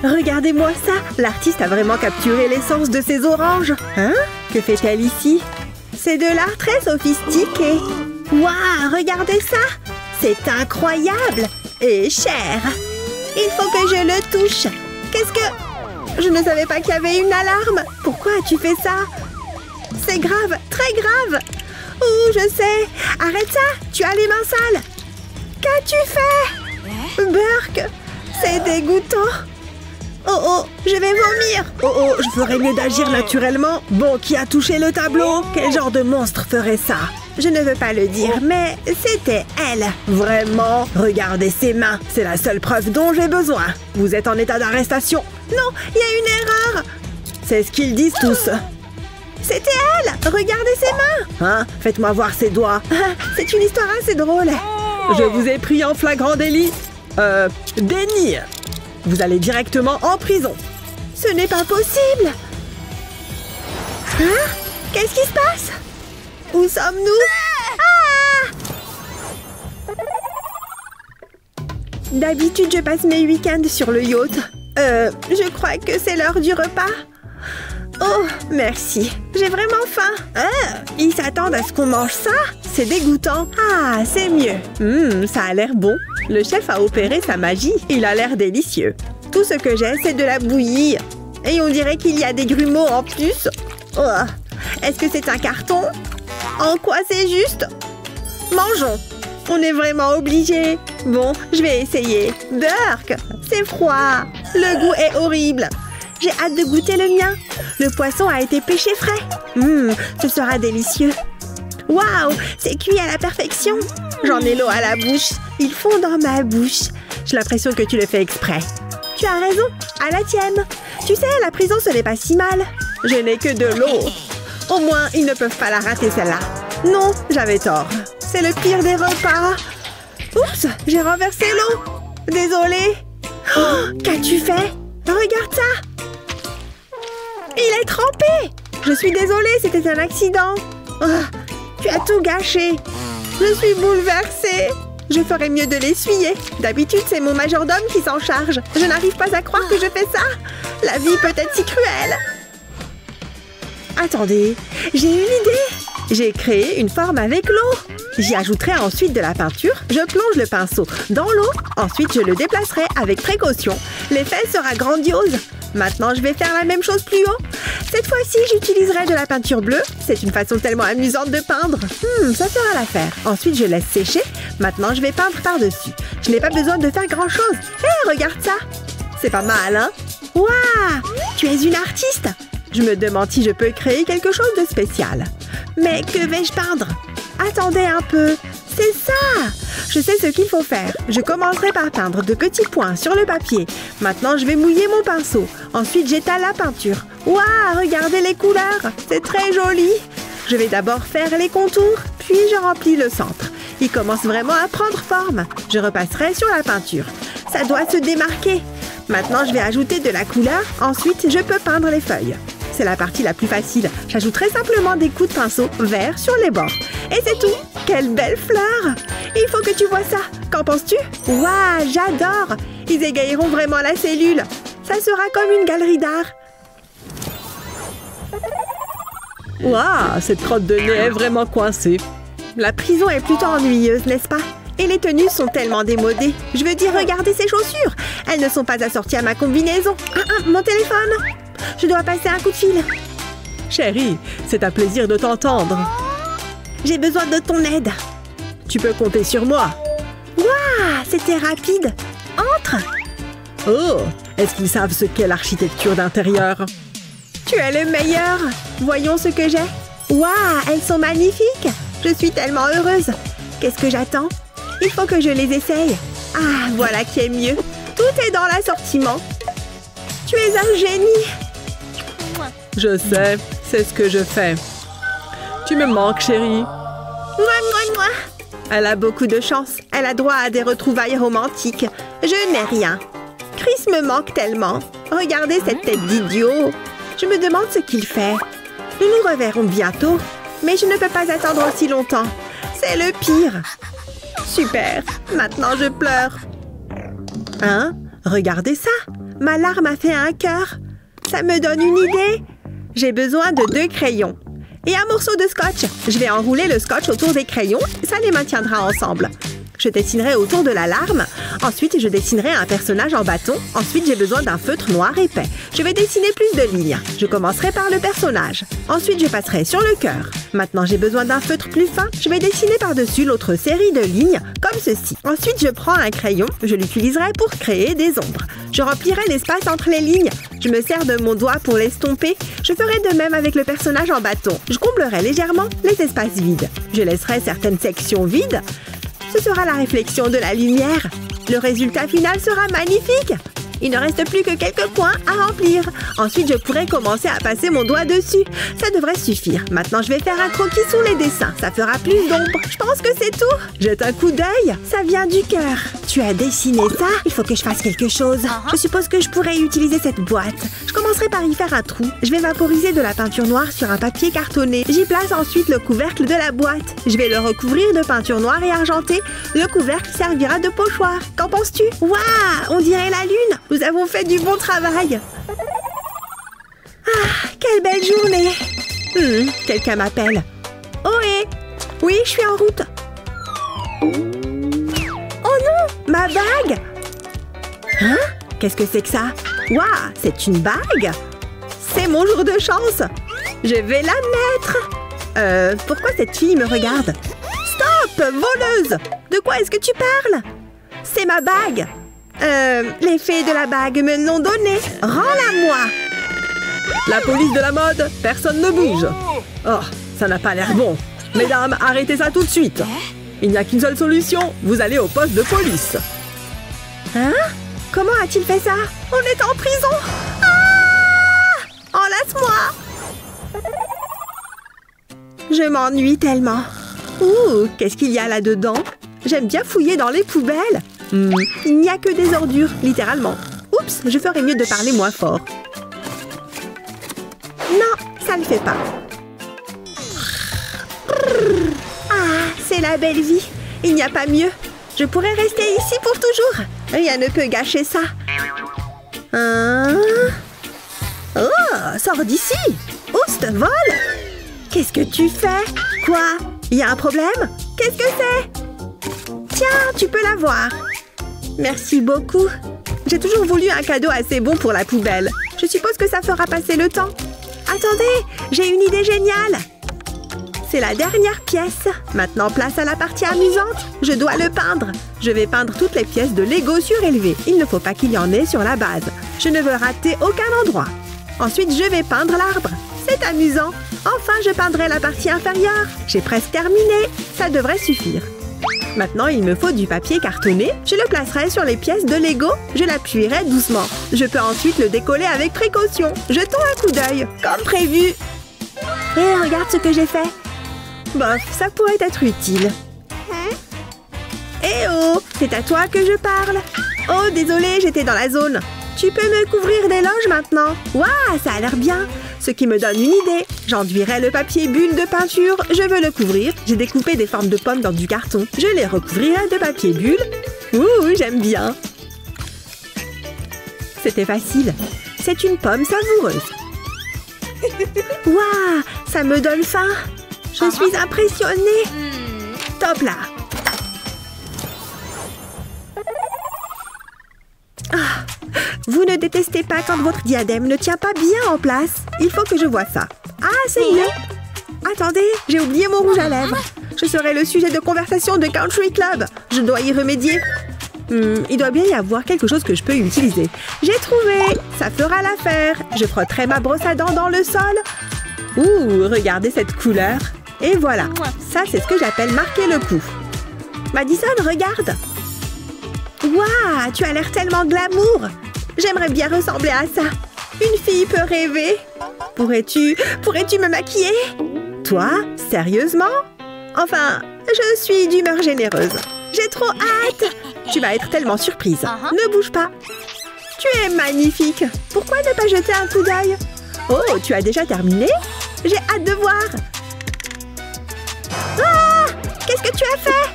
Regardez-moi ça! L'artiste a vraiment capturé l'essence de ces oranges. Hein? Que fait-elle ici? C'est de l'art très sophistiqué. Waouh! Regardez ça! C'est incroyable! Et cher! Il faut que je le touche. Qu'est-ce que... Je ne savais pas qu'il y avait une alarme. Pourquoi as-tu fait ça? C'est grave, très grave. Oh, je sais. Arrête ça. Tu as les mains sales. Qu'as-tu fait? Burke, c'est dégoûtant. Oh oh, je vais vomir. Oh oh, je ferais mieux d'agir naturellement. Bon, qui a touché le tableau? Quel genre de monstre ferait ça? Je ne veux pas le dire, mais c'était elle. Vraiment? Regardez ses mains. C'est la seule preuve dont j'ai besoin. Vous êtes en état d'arrestation. Non, il y a une erreur. C'est ce qu'ils disent tous. C'était elle. Regardez ses mains. Hein? Faites-moi voir ses doigts. C'est une histoire assez drôle. Je vous ai pris en flagrant délit. Déni. Vous allez directement en prison. Ce n'est pas possible. Hein? Qu'est-ce qui se passe? Où sommes-nous? D'habitude, je passe mes week-ends sur le yacht. Je crois que c'est l'heure du repas. Oh, merci. J'ai vraiment faim. Ils s'attendent à ce qu'on mange ça? C'est dégoûtant. Ah, c'est mieux. Ça a l'air bon. Le chef a opéré sa magie. Il a l'air délicieux. Tout ce que j'ai, c'est de la bouillie. Et on dirait qu'il y a des grumeaux en plus. Oh. Est-ce que c'est un carton? En quoi c'est juste? Mangeons. On est vraiment obligés. Bon, je vais essayer. Burke, c'est froid. Le goût est horrible. J'ai hâte de goûter le mien. Le poisson a été pêché frais. Ce sera délicieux. Waouh, c'est cuit à la perfection. J'en ai l'eau à la bouche. Ils fond dans ma bouche. J'ai l'impression que tu le fais exprès. Tu as raison, à la tienne. Tu sais, la prison, ce n'est pas si mal. Je n'ai que de l'eau. Au moins, ils ne peuvent pas la rater, celle-là. Non, j'avais tort. C'est le pire des repas. Oups, j'ai renversé l'eau. Désolée. Oh, qu'as-tu fait? Regarde ça. Il est trempé. Je suis désolée, c'était un accident. Oh, tu as tout gâché. Je suis bouleversée. Je ferais mieux de l'essuyer. D'habitude, c'est mon majordome qui s'en charge. Je n'arrive pas à croire que je fais ça. La vie peut être si cruelle. Attendez, j'ai une idée. J'ai créé une forme avec l'eau. J'y ajouterai ensuite de la peinture. Je plonge le pinceau dans l'eau. Ensuite, je le déplacerai avec précaution. L'effet sera grandiose. Maintenant, je vais faire la même chose plus haut. Cette fois-ci, j'utiliserai de la peinture bleue. C'est une façon tellement amusante de peindre. Ça fera l'affaire. Ensuite, je laisse sécher. Maintenant, je vais peindre par-dessus. Je n'ai pas besoin de faire grand-chose. Hé, regarde ça. C'est pas mal, hein? Waouh! Tu es une artiste. Je me demande si je peux créer quelque chose de spécial. Mais que vais-je peindre? Attendez un peu. C'est ça! Je sais ce qu'il faut faire. Je commencerai par peindre de petits points sur le papier. Maintenant, je vais mouiller mon pinceau. Ensuite, j'étale la peinture. Waouh! Regardez les couleurs! C'est très joli! Je vais d'abord faire les contours, puis je remplis le centre. Il commence vraiment à prendre forme. Je repasserai sur la peinture. Ça doit se démarquer. Maintenant, je vais ajouter de la couleur. Ensuite, je peux peindre les feuilles. C'est la partie la plus facile. J'ajouterai simplement des coups de pinceau verts sur les bords. Et c'est tout. Quelle belle fleur! Il faut que tu vois ça. Qu'en penses-tu? Waouh, j'adore! Ils égayeront vraiment la cellule. Ça sera comme une galerie d'art. Waouh, cette crotte de nez est vraiment coincée. La prison est plutôt ennuyeuse, n'est-ce pas? Et les tenues sont tellement démodées. Je veux dire, regardez ces chaussures. Elles ne sont pas assorties à ma combinaison. Mon téléphone. Je dois passer un coup de fil. Chérie, c'est un plaisir de t'entendre. J'ai besoin de ton aide. Tu peux compter sur moi. Waouh, c'était rapide. Entre. Oh, est-ce qu'ils savent ce qu'est l'architecture d'intérieur? Tu es le meilleur. Voyons ce que j'ai. Waouh, elles sont magnifiques. Je suis tellement heureuse. Qu'est-ce que j'attends? Il faut que je les essaye. Ah, voilà qui est mieux. Tout est dans l'assortiment. Tu es un génie. Je sais, c'est ce que je fais. Tu me manques, chérie. Mouah. Elle a beaucoup de chance. Elle a droit à des retrouvailles romantiques. Je n'ai rien. Chris me manque tellement. Regardez cette tête d'idiot. Je me demande ce qu'il fait. Nous nous reverrons bientôt. Mais je ne peux pas attendre aussi longtemps. C'est le pire. Super. Maintenant, je pleure. Hein? Regardez ça. Ma larme a fait un cœur. Ça me donne une idée. J'ai besoin de 2 crayons. Et un morceau de scotch. Je vais enrouler le scotch autour des crayons. Ça les maintiendra ensemble. Je dessinerai autour de la larme. Ensuite, je dessinerai un personnage en bâton. Ensuite, j'ai besoin d'un feutre noir épais. Je vais dessiner plus de lignes. Je commencerai par le personnage. Ensuite, je passerai sur le cœur. Maintenant, j'ai besoin d'un feutre plus fin. Je vais dessiner par-dessus l'autre série de lignes, comme ceci. Ensuite, je prends un crayon. Je l'utiliserai pour créer des ombres. Je remplirai l'espace entre les lignes. Je me sers de mon doigt pour l'estomper. Je ferai de même avec le personnage en bâton. Je comblerai légèrement les espaces vides. Je laisserai certaines sections vides. Ce sera la réflexion de la lumière. Le résultat final sera magnifique. Il ne reste plus que quelques points à remplir. Ensuite, je pourrai commencer à passer mon doigt dessus. Ça devrait suffire. Maintenant, je vais faire un croquis sous les dessins. Ça fera plus d'ombre. Je pense que c'est tout. Jette un coup d'œil. Ça vient du cœur. Tu as dessiné ça? Il faut que je fasse quelque chose. Je suppose que je pourrais utiliser cette boîte. Je commencerai par y faire un trou. Je vais vaporiser de la peinture noire sur un papier cartonné. J'y place ensuite le couvercle de la boîte. Je vais le recouvrir de peinture noire et argentée. Le couvercle servira de pochoir. Qu'en penses-tu? Waouh, on dirait la lune. Nous avons fait du bon travail. Ah, quelle belle journée. Quelqu'un m'appelle. Ohé. Oui, je suis en route. Oh non, ma bague. Hein? Qu'est-ce que c'est que ça? Waouh, c'est une bague. C'est mon jour de chance. Je vais la mettre. Pourquoi cette fille me regarde? Stop, voleuse. De quoi est-ce que tu parles? C'est ma bague. Les fées de la bague me l'ont donnée. Rends-la-moi. La police de la mode, personne ne bouge. Oh, ça n'a pas l'air bon. Mesdames, arrêtez ça tout de suite. Il n'y a qu'une seule solution, vous allez au poste de police. Hein? Comment a-t-il fait ça? On est en prison. Ah! Enlace-moi. Je m'ennuie tellement. Ouh, qu'est-ce qu'il y a là-dedans? J'aime bien fouiller dans les poubelles. Il n'y a que des ordures, littéralement. Oups, je ferais mieux de parler moins fort. Non, ça ne le fait pas. Ah, c'est la belle vie. Il n'y a pas mieux. Je pourrais rester ici pour toujours. Rien ne peut gâcher ça. Oh, sors d'ici. Oust, vole. Qu'est-ce que tu fais? Quoi? Il y a un problème? Qu'est-ce que c'est? Tiens, tu peux l'avoir. Merci beaucoup. J'ai toujours voulu un cadeau assez bon pour la poubelle. Je suppose que ça fera passer le temps. Attendez, j'ai une idée géniale. C'est la dernière pièce. Maintenant, place à la partie amusante. Je dois le peindre. Je vais peindre toutes les pièces de Lego surélevées. Il ne faut pas qu'il y en ait sur la base. Je ne veux rater aucun endroit. Ensuite, je vais peindre l'arbre. C'est amusant. Enfin, je peindrai la partie inférieure. J'ai presque terminé. Ça devrait suffire. Maintenant, il me faut du papier cartonné. Je le placerai sur les pièces de Lego. Je l'appuierai doucement. Je peux ensuite le décoller avec précaution. Jetons un coup d'œil, comme prévu. Et regarde ce que j'ai fait. Bof, ça pourrait être utile. Eh oh, c'est à toi que je parle. Oh, désolé, j'étais dans la zone. Tu peux me couvrir d'éloges maintenant. Waouh, ça a l'air bien. Ce qui me donne une idée. J'enduirai le papier bulle de peinture. Je veux le couvrir. J'ai découpé des formes de pommes dans du carton. Je les recouvrirai de papier bulle. Ouh, j'aime bien. C'était facile. C'est une pomme savoureuse. Waouh, ça me donne faim. Je suis impressionnée. Top là. Ah, vous ne détestez pas quand votre diadème ne tient pas bien en place? Il faut que je voie ça. Ah, c'est mieux. Attendez, j'ai oublié mon rouge à lèvres. Je serai le sujet de conversation de Country Club. Je dois y remédier. Il doit bien y avoir quelque chose que je peux utiliser. J'ai trouvé. Ça fera l'affaire. Je frotterai ma brosse à dents dans le sol. Ouh, regardez cette couleur. Et voilà. Ça, c'est ce que j'appelle marquer le coup. Madison, regarde. Waouh, tu as l'air tellement glamour. J'aimerais bien ressembler à ça. Une fille peut rêver. Pourrais-tu me maquiller? Toi? Sérieusement? Enfin, je suis d'humeur généreuse. J'ai trop hâte. Tu vas être tellement surprise. Ne bouge pas. Tu es magnifique. Pourquoi ne pas jeter un coup d'œil? Oh, tu as déjà terminé? J'ai hâte de voir. Ah! Qu'est-ce que tu as fait?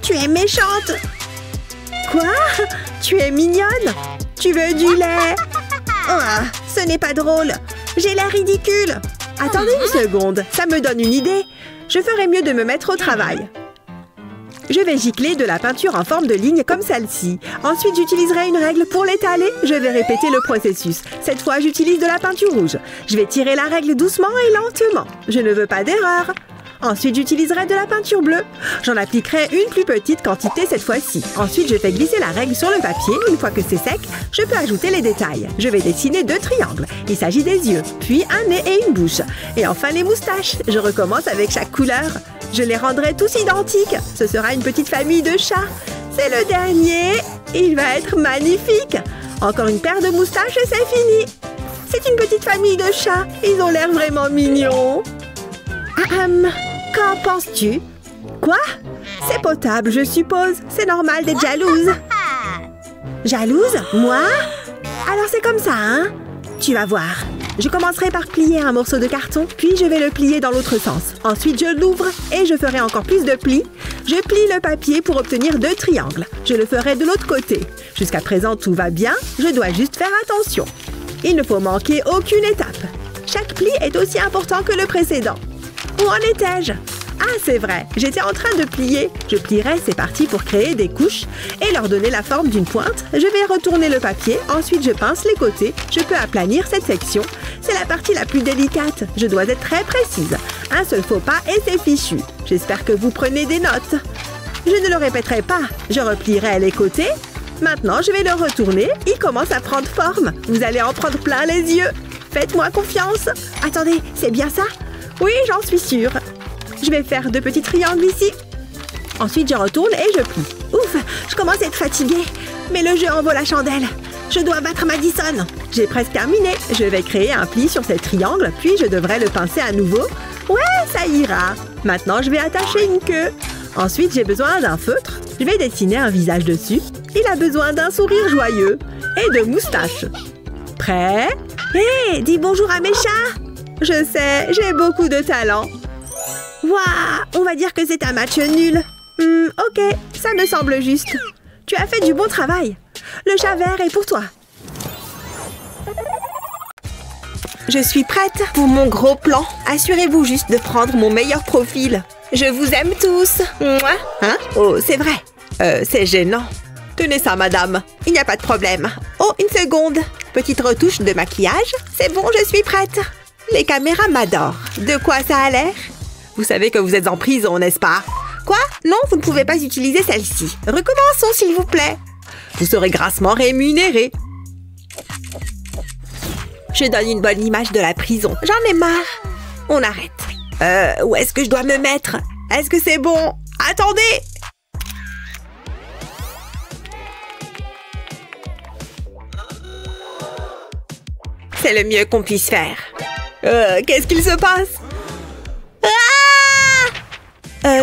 Tu es méchante. Quoi? Tu es mignonne? Tu veux du lait? Ah, ce n'est pas drôle. J'ai l'air ridicule. Attendez une seconde, ça me donne une idée. Je ferais mieux de me mettre au travail. Je vais gicler de la peinture en forme de ligne comme celle-ci. Ensuite, j'utiliserai une règle pour l'étaler. Je vais répéter le processus. Cette fois, j'utilise de la peinture rouge. Je vais tirer la règle doucement et lentement. Je ne veux pas d'erreur. Ensuite, j'utiliserai de la peinture bleue. J'en appliquerai une plus petite quantité cette fois-ci. Ensuite, je fais glisser la règle sur le papier. Une fois que c'est sec, je peux ajouter les détails. Je vais dessiner 2 triangles. Il s'agit des yeux, puis un nez et une bouche. Et enfin, les moustaches. Je recommence avec chaque couleur. Je les rendrai tous identiques. Ce sera une petite famille de chats. C'est le dernier. Il va être magnifique. Encore une paire de moustaches et c'est fini. C'est une petite famille de chats. Ils ont l'air vraiment mignons. Qu'en penses-tu? Quoi? C'est potable, je suppose. C'est normal d'être jalouse. Jalouse? Moi? Alors c'est comme ça, hein? Tu vas voir. Je commencerai par plier un morceau de carton, puis je vais le plier dans l'autre sens. Ensuite, je l'ouvre et je ferai encore plus de plis. Je plie le papier pour obtenir 2 triangles. Je le ferai de l'autre côté. Jusqu'à présent, tout va bien. Je dois juste faire attention. Il ne faut manquer aucune étape. Chaque pli est aussi important que le précédent. Où en étais-je? Ah, c'est vrai, j'étais en train de plier. Je plierai ces parties pour créer des couches et leur donner la forme d'une pointe. Je vais retourner le papier, ensuite je pince les côtés. Je peux aplanir cette section. C'est la partie la plus délicate. Je dois être très précise. Un seul faux pas et c'est fichu. J'espère que vous prenez des notes. Je ne le répéterai pas. Je replierai les côtés. Maintenant, je vais le retourner. Il commence à prendre forme. Vous allez en prendre plein les yeux. Faites-moi confiance. Attendez, c'est bien ça? Oui, j'en suis sûre. Je vais faire 2 petits triangles ici. Ensuite, je retourne et je plie. Ouf, je commence à être fatiguée. Mais le jeu en vaut la chandelle. Je dois battre Madison. J'ai presque terminé. Je vais créer un pli sur ce triangle, puis je devrais le pincer à nouveau. Ouais, ça ira. Maintenant, je vais attacher une queue. Ensuite, j'ai besoin d'un feutre. Je vais dessiner un visage dessus. Il a besoin d'un sourire joyeux et de moustaches. Prêt? Hé, dis bonjour à mes chats. Je sais, j'ai beaucoup de talent. Waouh, on va dire que c'est un match nul. Ok, ça me semble juste. Tu as fait du bon travail. Le chat vert est pour toi. Je suis prête pour mon gros plan. Assurez-vous juste de prendre mon meilleur profil. Je vous aime tous. Mouah. Hein? Oh, c'est vrai. C'est gênant. Tenez ça, madame. Il n'y a pas de problème. Oh, une seconde. Petite retouche de maquillage. C'est bon, je suis prête. Les caméras m'adorent. De quoi ça a l'air? Vous savez que vous êtes en prison, n'est-ce pas? Quoi? Non, vous ne pouvez pas utiliser celle-ci. Recommençons, s'il vous plaît. Vous serez grassement rémunéré. Je donne une bonne image de la prison. J'en ai marre. On arrête. Où est-ce que je dois me mettre? Est-ce que c'est bon? Attendez! C'est le mieux qu'on puisse faire. Qu'est-ce qu'il se passe? Ah!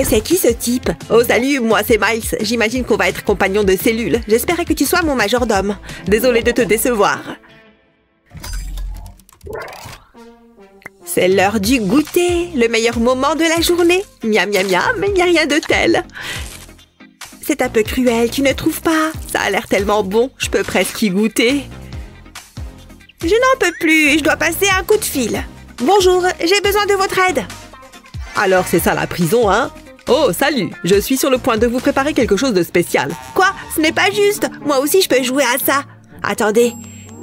C'est qui ce type? Oh, salut, moi c'est Miles. J'imagine qu'on va être compagnons de cellule. J'espérais que tu sois mon majordome. Désolée de te décevoir. C'est l'heure du goûter, le meilleur moment de la journée. Miam, miam, miam, mais il n'y a rien de tel. C'est un peu cruel, tu ne trouves pas? Ça a l'air tellement bon, je peux presque y goûter. Je n'en peux plus, je dois passer un coup de fil. Bonjour, j'ai besoin de votre aide. Alors c'est ça la prison, hein? Oh, salut! Je suis sur le point de vous préparer quelque chose de spécial. Quoi? Ce n'est pas juste. Moi aussi, je peux jouer à ça. Attendez,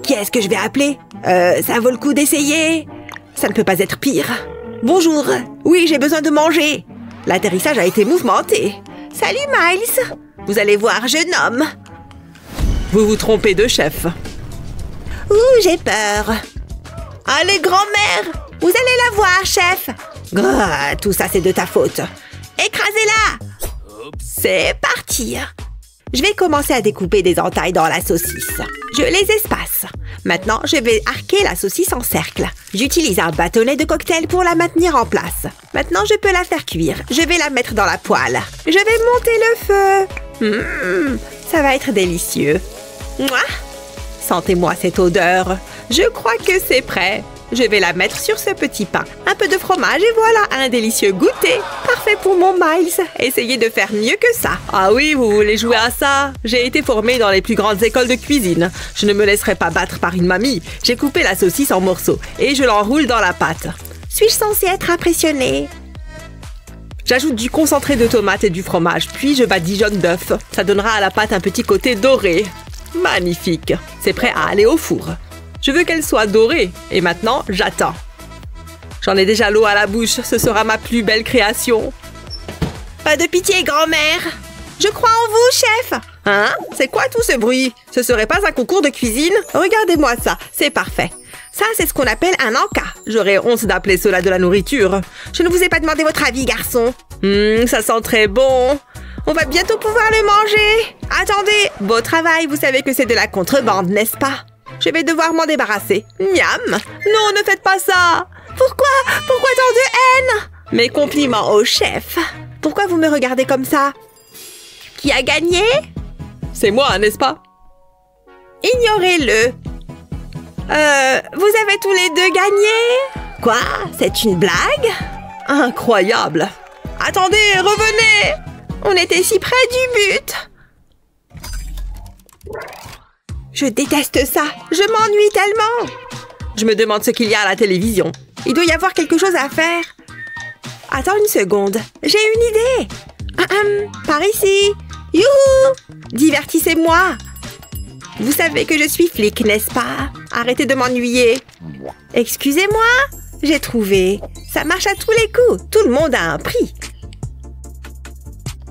qui est-ce que je vais appeler? Ça vaut le coup d'essayer? Ça ne peut pas être pire. Bonjour. Oui, j'ai besoin de manger. L'atterrissage a été mouvementé. Salut, Miles. Vous allez voir, jeune homme. Vous vous trompez de chef. Ouh, j'ai peur. Allez, grand-mère, vous allez la voir, chef. Grrr, tout ça, c'est de ta faute. Écrasez-la. C'est parti. Je vais commencer à découper des entailles dans la saucisse. Je les espace. Maintenant, je vais arquer la saucisse en cercle. J'utilise un bâtonnet de cocktail pour la maintenir en place. Maintenant, je peux la faire cuire. Je vais la mettre dans la poêle. Je vais monter le feu. Ça va être délicieux. Mouah. Sentez-moi cette odeur. Je crois que c'est prêt. Je vais la mettre sur ce petit pain. Un peu de fromage et voilà, un délicieux goûter. Parfait pour mon Miles. Essayez de faire mieux que ça. Ah oui, vous voulez jouer à ça? J'ai été formée dans les plus grandes écoles de cuisine. Je ne me laisserai pas battre par une mamie. J'ai coupé la saucisse en morceaux et je l'enroule dans la pâte. Suis-je censée être impressionnée? J'ajoute du concentré de tomate et du fromage, puis je badigeonne d'œufs. Ça donnera à la pâte un petit côté doré. Magnifique. C'est prêt à aller au four. Je veux qu'elle soit dorée. Et maintenant, j'attends. J'en ai déjà l'eau à la bouche. Ce sera ma plus belle création. Pas de pitié, grand-mère. Je crois en vous, chef. Hein? C'est quoi tout ce bruit? Ce serait pas un concours de cuisine? Regardez-moi ça. C'est parfait. Ça, c'est ce qu'on appelle un encas. J'aurais honte d'appeler cela de la nourriture. Je ne vous ai pas demandé votre avis, garçon. Ça sent très bon. On va bientôt pouvoir le manger. Attendez, beau travail. Vous savez que c'est de la contrebande, n'est-ce pas? Je vais devoir m'en débarrasser. Miam! Non, ne faites pas ça! Pourquoi? Pourquoi tant de haine? Mes compliments au chef. Pourquoi vous me regardez comme ça? Qui a gagné? C'est moi, n'est-ce pas? Ignorez-le. Vous avez tous les deux gagné? Quoi? C'est une blague? Incroyable! Attendez, revenez! On était si près du but! Je déteste ça. Je m'ennuie tellement. Je me demande ce qu'il y a à la télévision. Il doit y avoir quelque chose à faire. Attends une seconde. J'ai une idée. Par ici. Youhou! Divertissez-moi. Vous savez que je suis flic, n'est-ce pas? Arrêtez de m'ennuyer. Excusez-moi. J'ai trouvé. Ça marche à tous les coups. Tout le monde a un prix.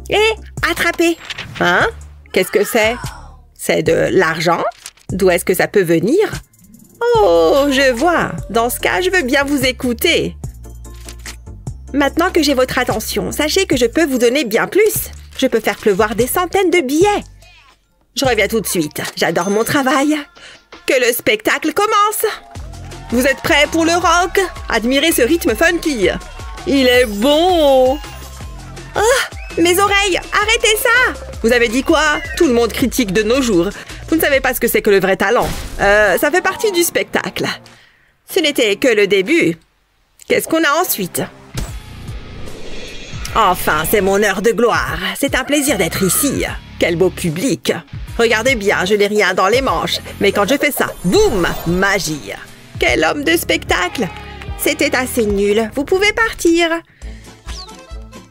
Et attrapez. Hein? Qu'est-ce que c'est? C'est de l'argent? D'où est-ce que ça peut venir? Oh, je vois. Dans ce cas, je veux bien vous écouter. Maintenant que j'ai votre attention, sachez que je peux vous donner bien plus. Je peux faire pleuvoir des centaines de billets. Je reviens tout de suite. J'adore mon travail. Que le spectacle commence. Vous êtes prêts pour le rock? Admirez ce rythme funky. Il est bon. Oh, mes oreilles, arrêtez ça! Vous avez dit quoi? Tout le monde critique de nos jours. Vous ne savez pas ce que c'est que le vrai talent. Ça fait partie du spectacle. Ce n'était que le début. Qu'est-ce qu'on a ensuite? Enfin, c'est mon heure de gloire. C'est un plaisir d'être ici. Quel beau public. Regardez bien, je n'ai rien dans les manches. Mais quand je fais ça, boum, magie. Quel homme de spectacle! C'était assez nul. Vous pouvez partir.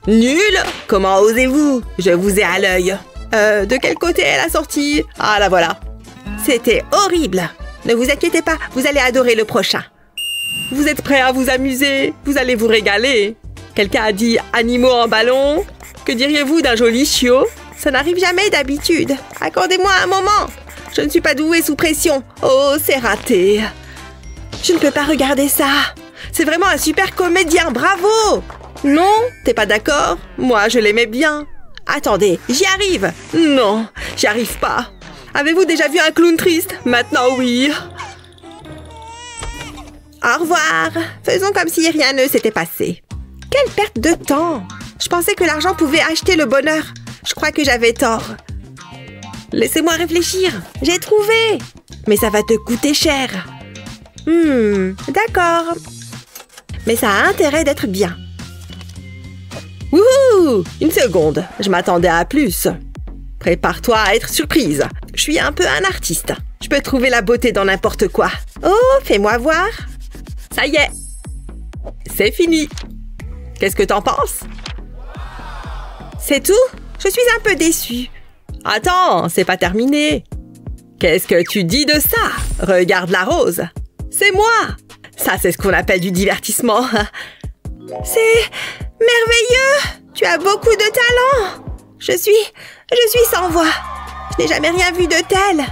Nul? Comment osez-vous? Je vous ai à l'œil. De quel côté est la sortie? Ah, la voilà. C'était horrible. Ne vous inquiétez pas, vous allez adorer le prochain. Vous êtes prêts à vous amuser? Vous allez vous régaler. Quelqu'un a dit animaux en ballon? Que diriez-vous d'un joli chiot? Ça n'arrive jamais d'habitude. Accordez-moi un moment. Je ne suis pas douée sous pression. Oh, c'est raté. Je ne peux pas regarder ça. C'est vraiment un super comédien, bravo! Non, t'es pas d'accord? Moi, je l'aimais bien. Attendez, j'y arrive. Non, j'y arrive pas. Avez-vous déjà vu un clown triste? Maintenant, oui. Au revoir. Faisons comme si rien ne s'était passé. Quelle perte de temps. Je pensais que l'argent pouvait acheter le bonheur. Je crois que j'avais tort. Laissez-moi réfléchir. J'ai trouvé. Mais ça va te coûter cher. D'accord. Mais ça a intérêt d'être bien. Wouhou! Une seconde, je m'attendais à plus. Prépare-toi à être surprise. Je suis un peu un artiste. Je peux trouver la beauté dans n'importe quoi. Oh, fais-moi voir. Ça y est. C'est fini. Qu'est-ce que t'en penses? C'est tout? Je suis un peu déçue. Attends, c'est pas terminé. Qu'est-ce que tu dis de ça? Regarde la rose. C'est moi. Ça, c'est ce qu'on appelle du divertissement. C'est merveilleux. Tu as beaucoup de talent. Je suis sans voix. Je n'ai jamais rien vu de tel.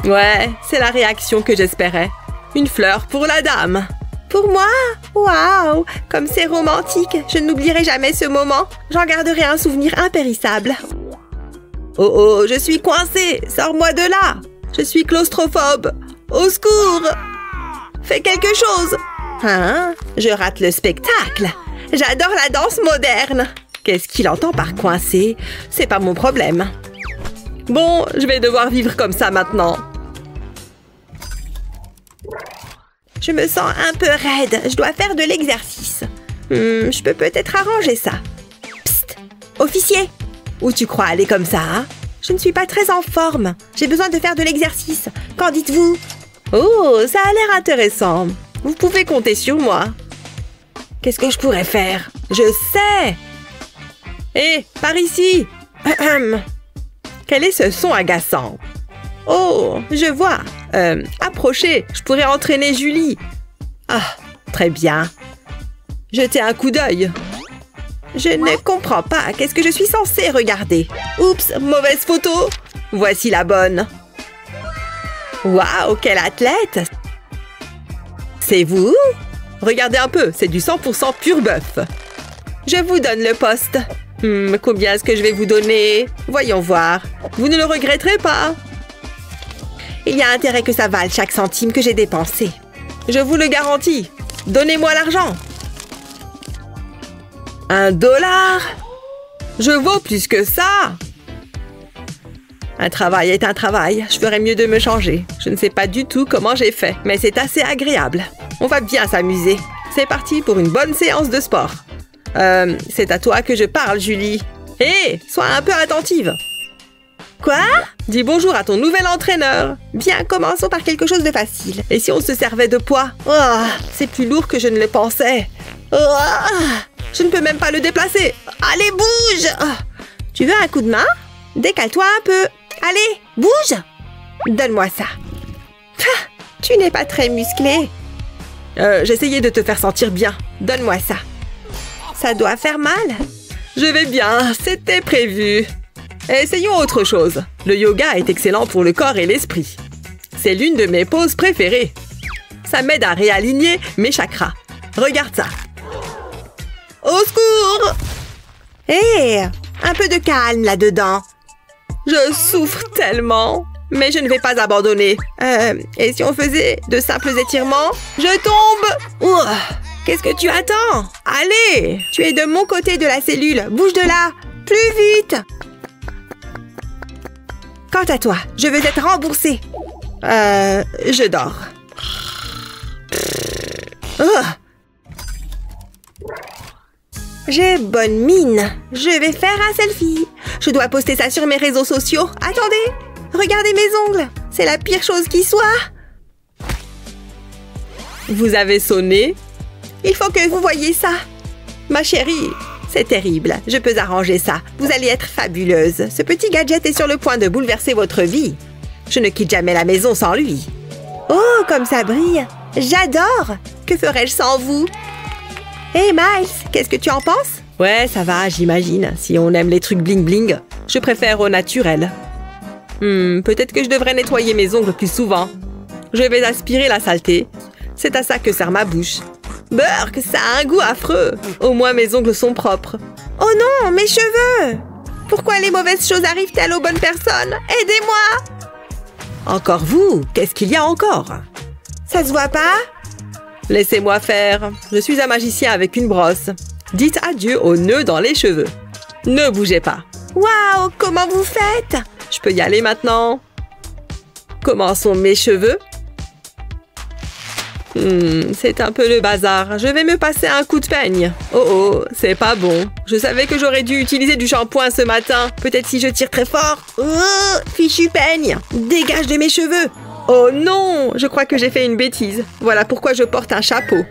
Ouais, c'est la réaction que j'espérais. Une fleur pour la dame. Pour moi? Waouh! Comme c'est romantique. Je n'oublierai jamais ce moment. J'en garderai un souvenir impérissable. Oh oh, je suis coincée. Sors-moi de là. Je suis claustrophobe. Au secours! Fais quelque chose. Hein? Je rate le spectacle. J'adore la danse moderne. Qu'est-ce qu'il entend par coincé? C'est pas mon problème. Bon, je vais devoir vivre comme ça maintenant. Je me sens un peu raide. Je dois faire de l'exercice. Je peux peut-être arranger ça. Psst! Officier! Où tu crois aller comme ça, hein? Je ne suis pas très en forme. J'ai besoin de faire de l'exercice. Qu'en dites-vous? Oh, ça a l'air intéressant. Vous pouvez compter sur moi. Qu'est-ce que je pourrais faire? Je sais! Hé, par ici! Quel est ce son agaçant? Oh, je vois. Approchez, je pourrais entraîner Julie. Ah, très bien. Jetez un coup d'œil. Je ne comprends pas. Qu'est-ce que je suis censée regarder? Oups, mauvaise photo. Voici la bonne. Waouh, quel athlète! C'est vous? Regardez un peu, c'est du 100% pur bœuf. Je vous donne le poste. Combien est-ce que je vais vous donner? Voyons voir. Vous ne le regretterez pas. Il y a intérêt que ça vale chaque centime que j'ai dépensé. Je vous le garantis. Donnez-moi l'argent. $1? Je vaux plus que ça. Un travail est un travail. Je ferais mieux de me changer. Je ne sais pas du tout comment j'ai fait, mais c'est assez agréable. On va bien s'amuser. C'est parti pour une bonne séance de sport. C'est à toi que je parle, Julie. Hé, sois un peu attentive. Quoi? Dis bonjour à ton nouvel entraîneur. Bien, commençons par quelque chose de facile. Et si on se servait de poids? Oh, c'est plus lourd que je ne le pensais. Oh, je ne peux même pas le déplacer. Allez, bouge! Tu veux un coup de main? Décale-toi un peu. Allez, bouge! Donne-moi ça. Tu n'es pas très musclé. J'essayais de te faire sentir bien. Donne-moi ça. Ça doit faire mal. Je vais bien, c'était prévu. Essayons autre chose. Le yoga est excellent pour le corps et l'esprit. C'est l'une de mes poses préférées. Ça m'aide à réaligner mes chakras. Regarde ça. Au secours! Hé, un peu de calme là-dedans. Je souffre tellement, mais je ne vais pas abandonner. Et si on faisait de simples étirements? Je tombe! Qu'est-ce que tu attends? Allez! Tu es de mon côté de la cellule. Bouge de là! Plus vite! Quant à toi, je veux être remboursée. Je dors. J'ai bonne mine. Je vais faire un selfie. Je dois poster ça sur mes réseaux sociaux. Attendez! Regardez mes ongles. C'est la pire chose qui soit. Vous avez sonné? Il faut que vous voyiez ça. Ma chérie, c'est terrible. Je peux arranger ça. Vous allez être fabuleuse. Ce petit gadget est sur le point de bouleverser votre vie. Je ne quitte jamais la maison sans lui. Oh, comme ça brille. J'adore. Que ferais-je sans vous? Hey Miles, qu'est-ce que tu en penses? Ouais, ça va, j'imagine. Si on aime les trucs bling-bling, je préfère au naturel. Peut-être que je devrais nettoyer mes ongles plus souvent. Je vais aspirer la saleté. C'est à ça que sert ma bouche. Burk, ça a un goût affreux. Au moins mes ongles sont propres. Oh non, mes cheveux! Pourquoi les mauvaises choses arrivent-elles aux bonnes personnes? Aidez-moi! Encore vous? Qu'est-ce qu'il y a encore? Ça se voit pas? Laissez-moi faire. Je suis un magicien avec une brosse. Dites adieu aux nœuds dans les cheveux. Ne bougez pas. Waouh, comment vous faites? Je peux y aller maintenant. Comment sont mes cheveux? C'est un peu le bazar. Je vais me passer un coup de peigne. Oh, c'est pas bon. Je savais que j'aurais dû utiliser du shampoing ce matin. Peut-être si je tire très fort. Fichu peigne! Dégage de mes cheveux! Oh non! Je crois que j'ai fait une bêtise. Voilà pourquoi je porte un chapeau.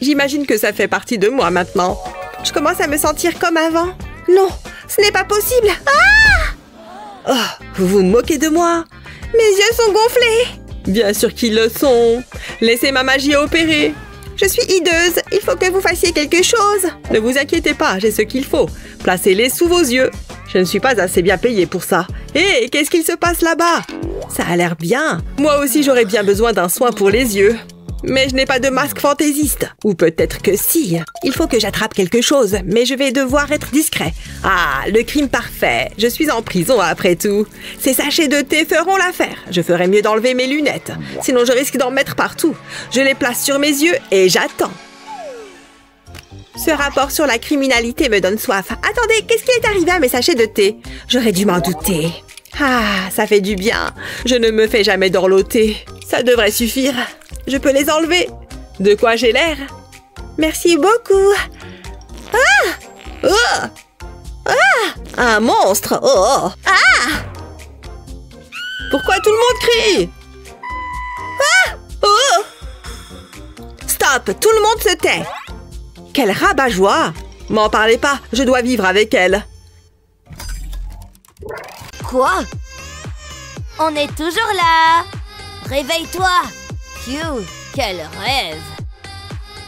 J'imagine que ça fait partie de moi maintenant. Je commence à me sentir comme avant. Non, ce n'est pas possible. Ah! Oh, vous vous moquez de moi? Mes yeux sont gonflés. Bien sûr qu'ils le sont. Laissez ma magie opérer. Je suis hideuse. Il faut que vous fassiez quelque chose. Ne vous inquiétez pas, j'ai ce qu'il faut. Placez-les sous vos yeux. Je ne suis pas assez bien payée pour ça. Hé, qu'est-ce qu'il se passe là-bas? Ça a l'air bien. Moi aussi, j'aurais bien besoin d'un soin pour les yeux. Mais je n'ai pas de masque fantaisiste. Ou peut-être que si. Il faut que j'attrape quelque chose, mais je vais devoir être discret. Ah, le crime parfait. Je suis en prison après tout. Ces sachets de thé feront l'affaire. Je ferais mieux d'enlever mes lunettes. Sinon, je risque d'en mettre partout. Je les place sur mes yeux et j'attends. Ce rapport sur la criminalité me donne soif. Attendez, qu'est-ce qui est arrivé à mes sachets de thé? J'aurais dû m'en douter. Ah, ça fait du bien. Je ne me fais jamais dorloter. Ça devrait suffire. Je peux les enlever. De quoi j'ai l'air? Merci beaucoup. Ah! Oh! Ah! Un monstre! Oh! Ah! Pourquoi tout le monde crie? Ah! Oh! Stop! Tout le monde se tait! Quel rabat-joie! M'en parlez pas, je dois vivre avec elle. Quoi? On est toujours là! Réveille-toi! Phew, quel rêve!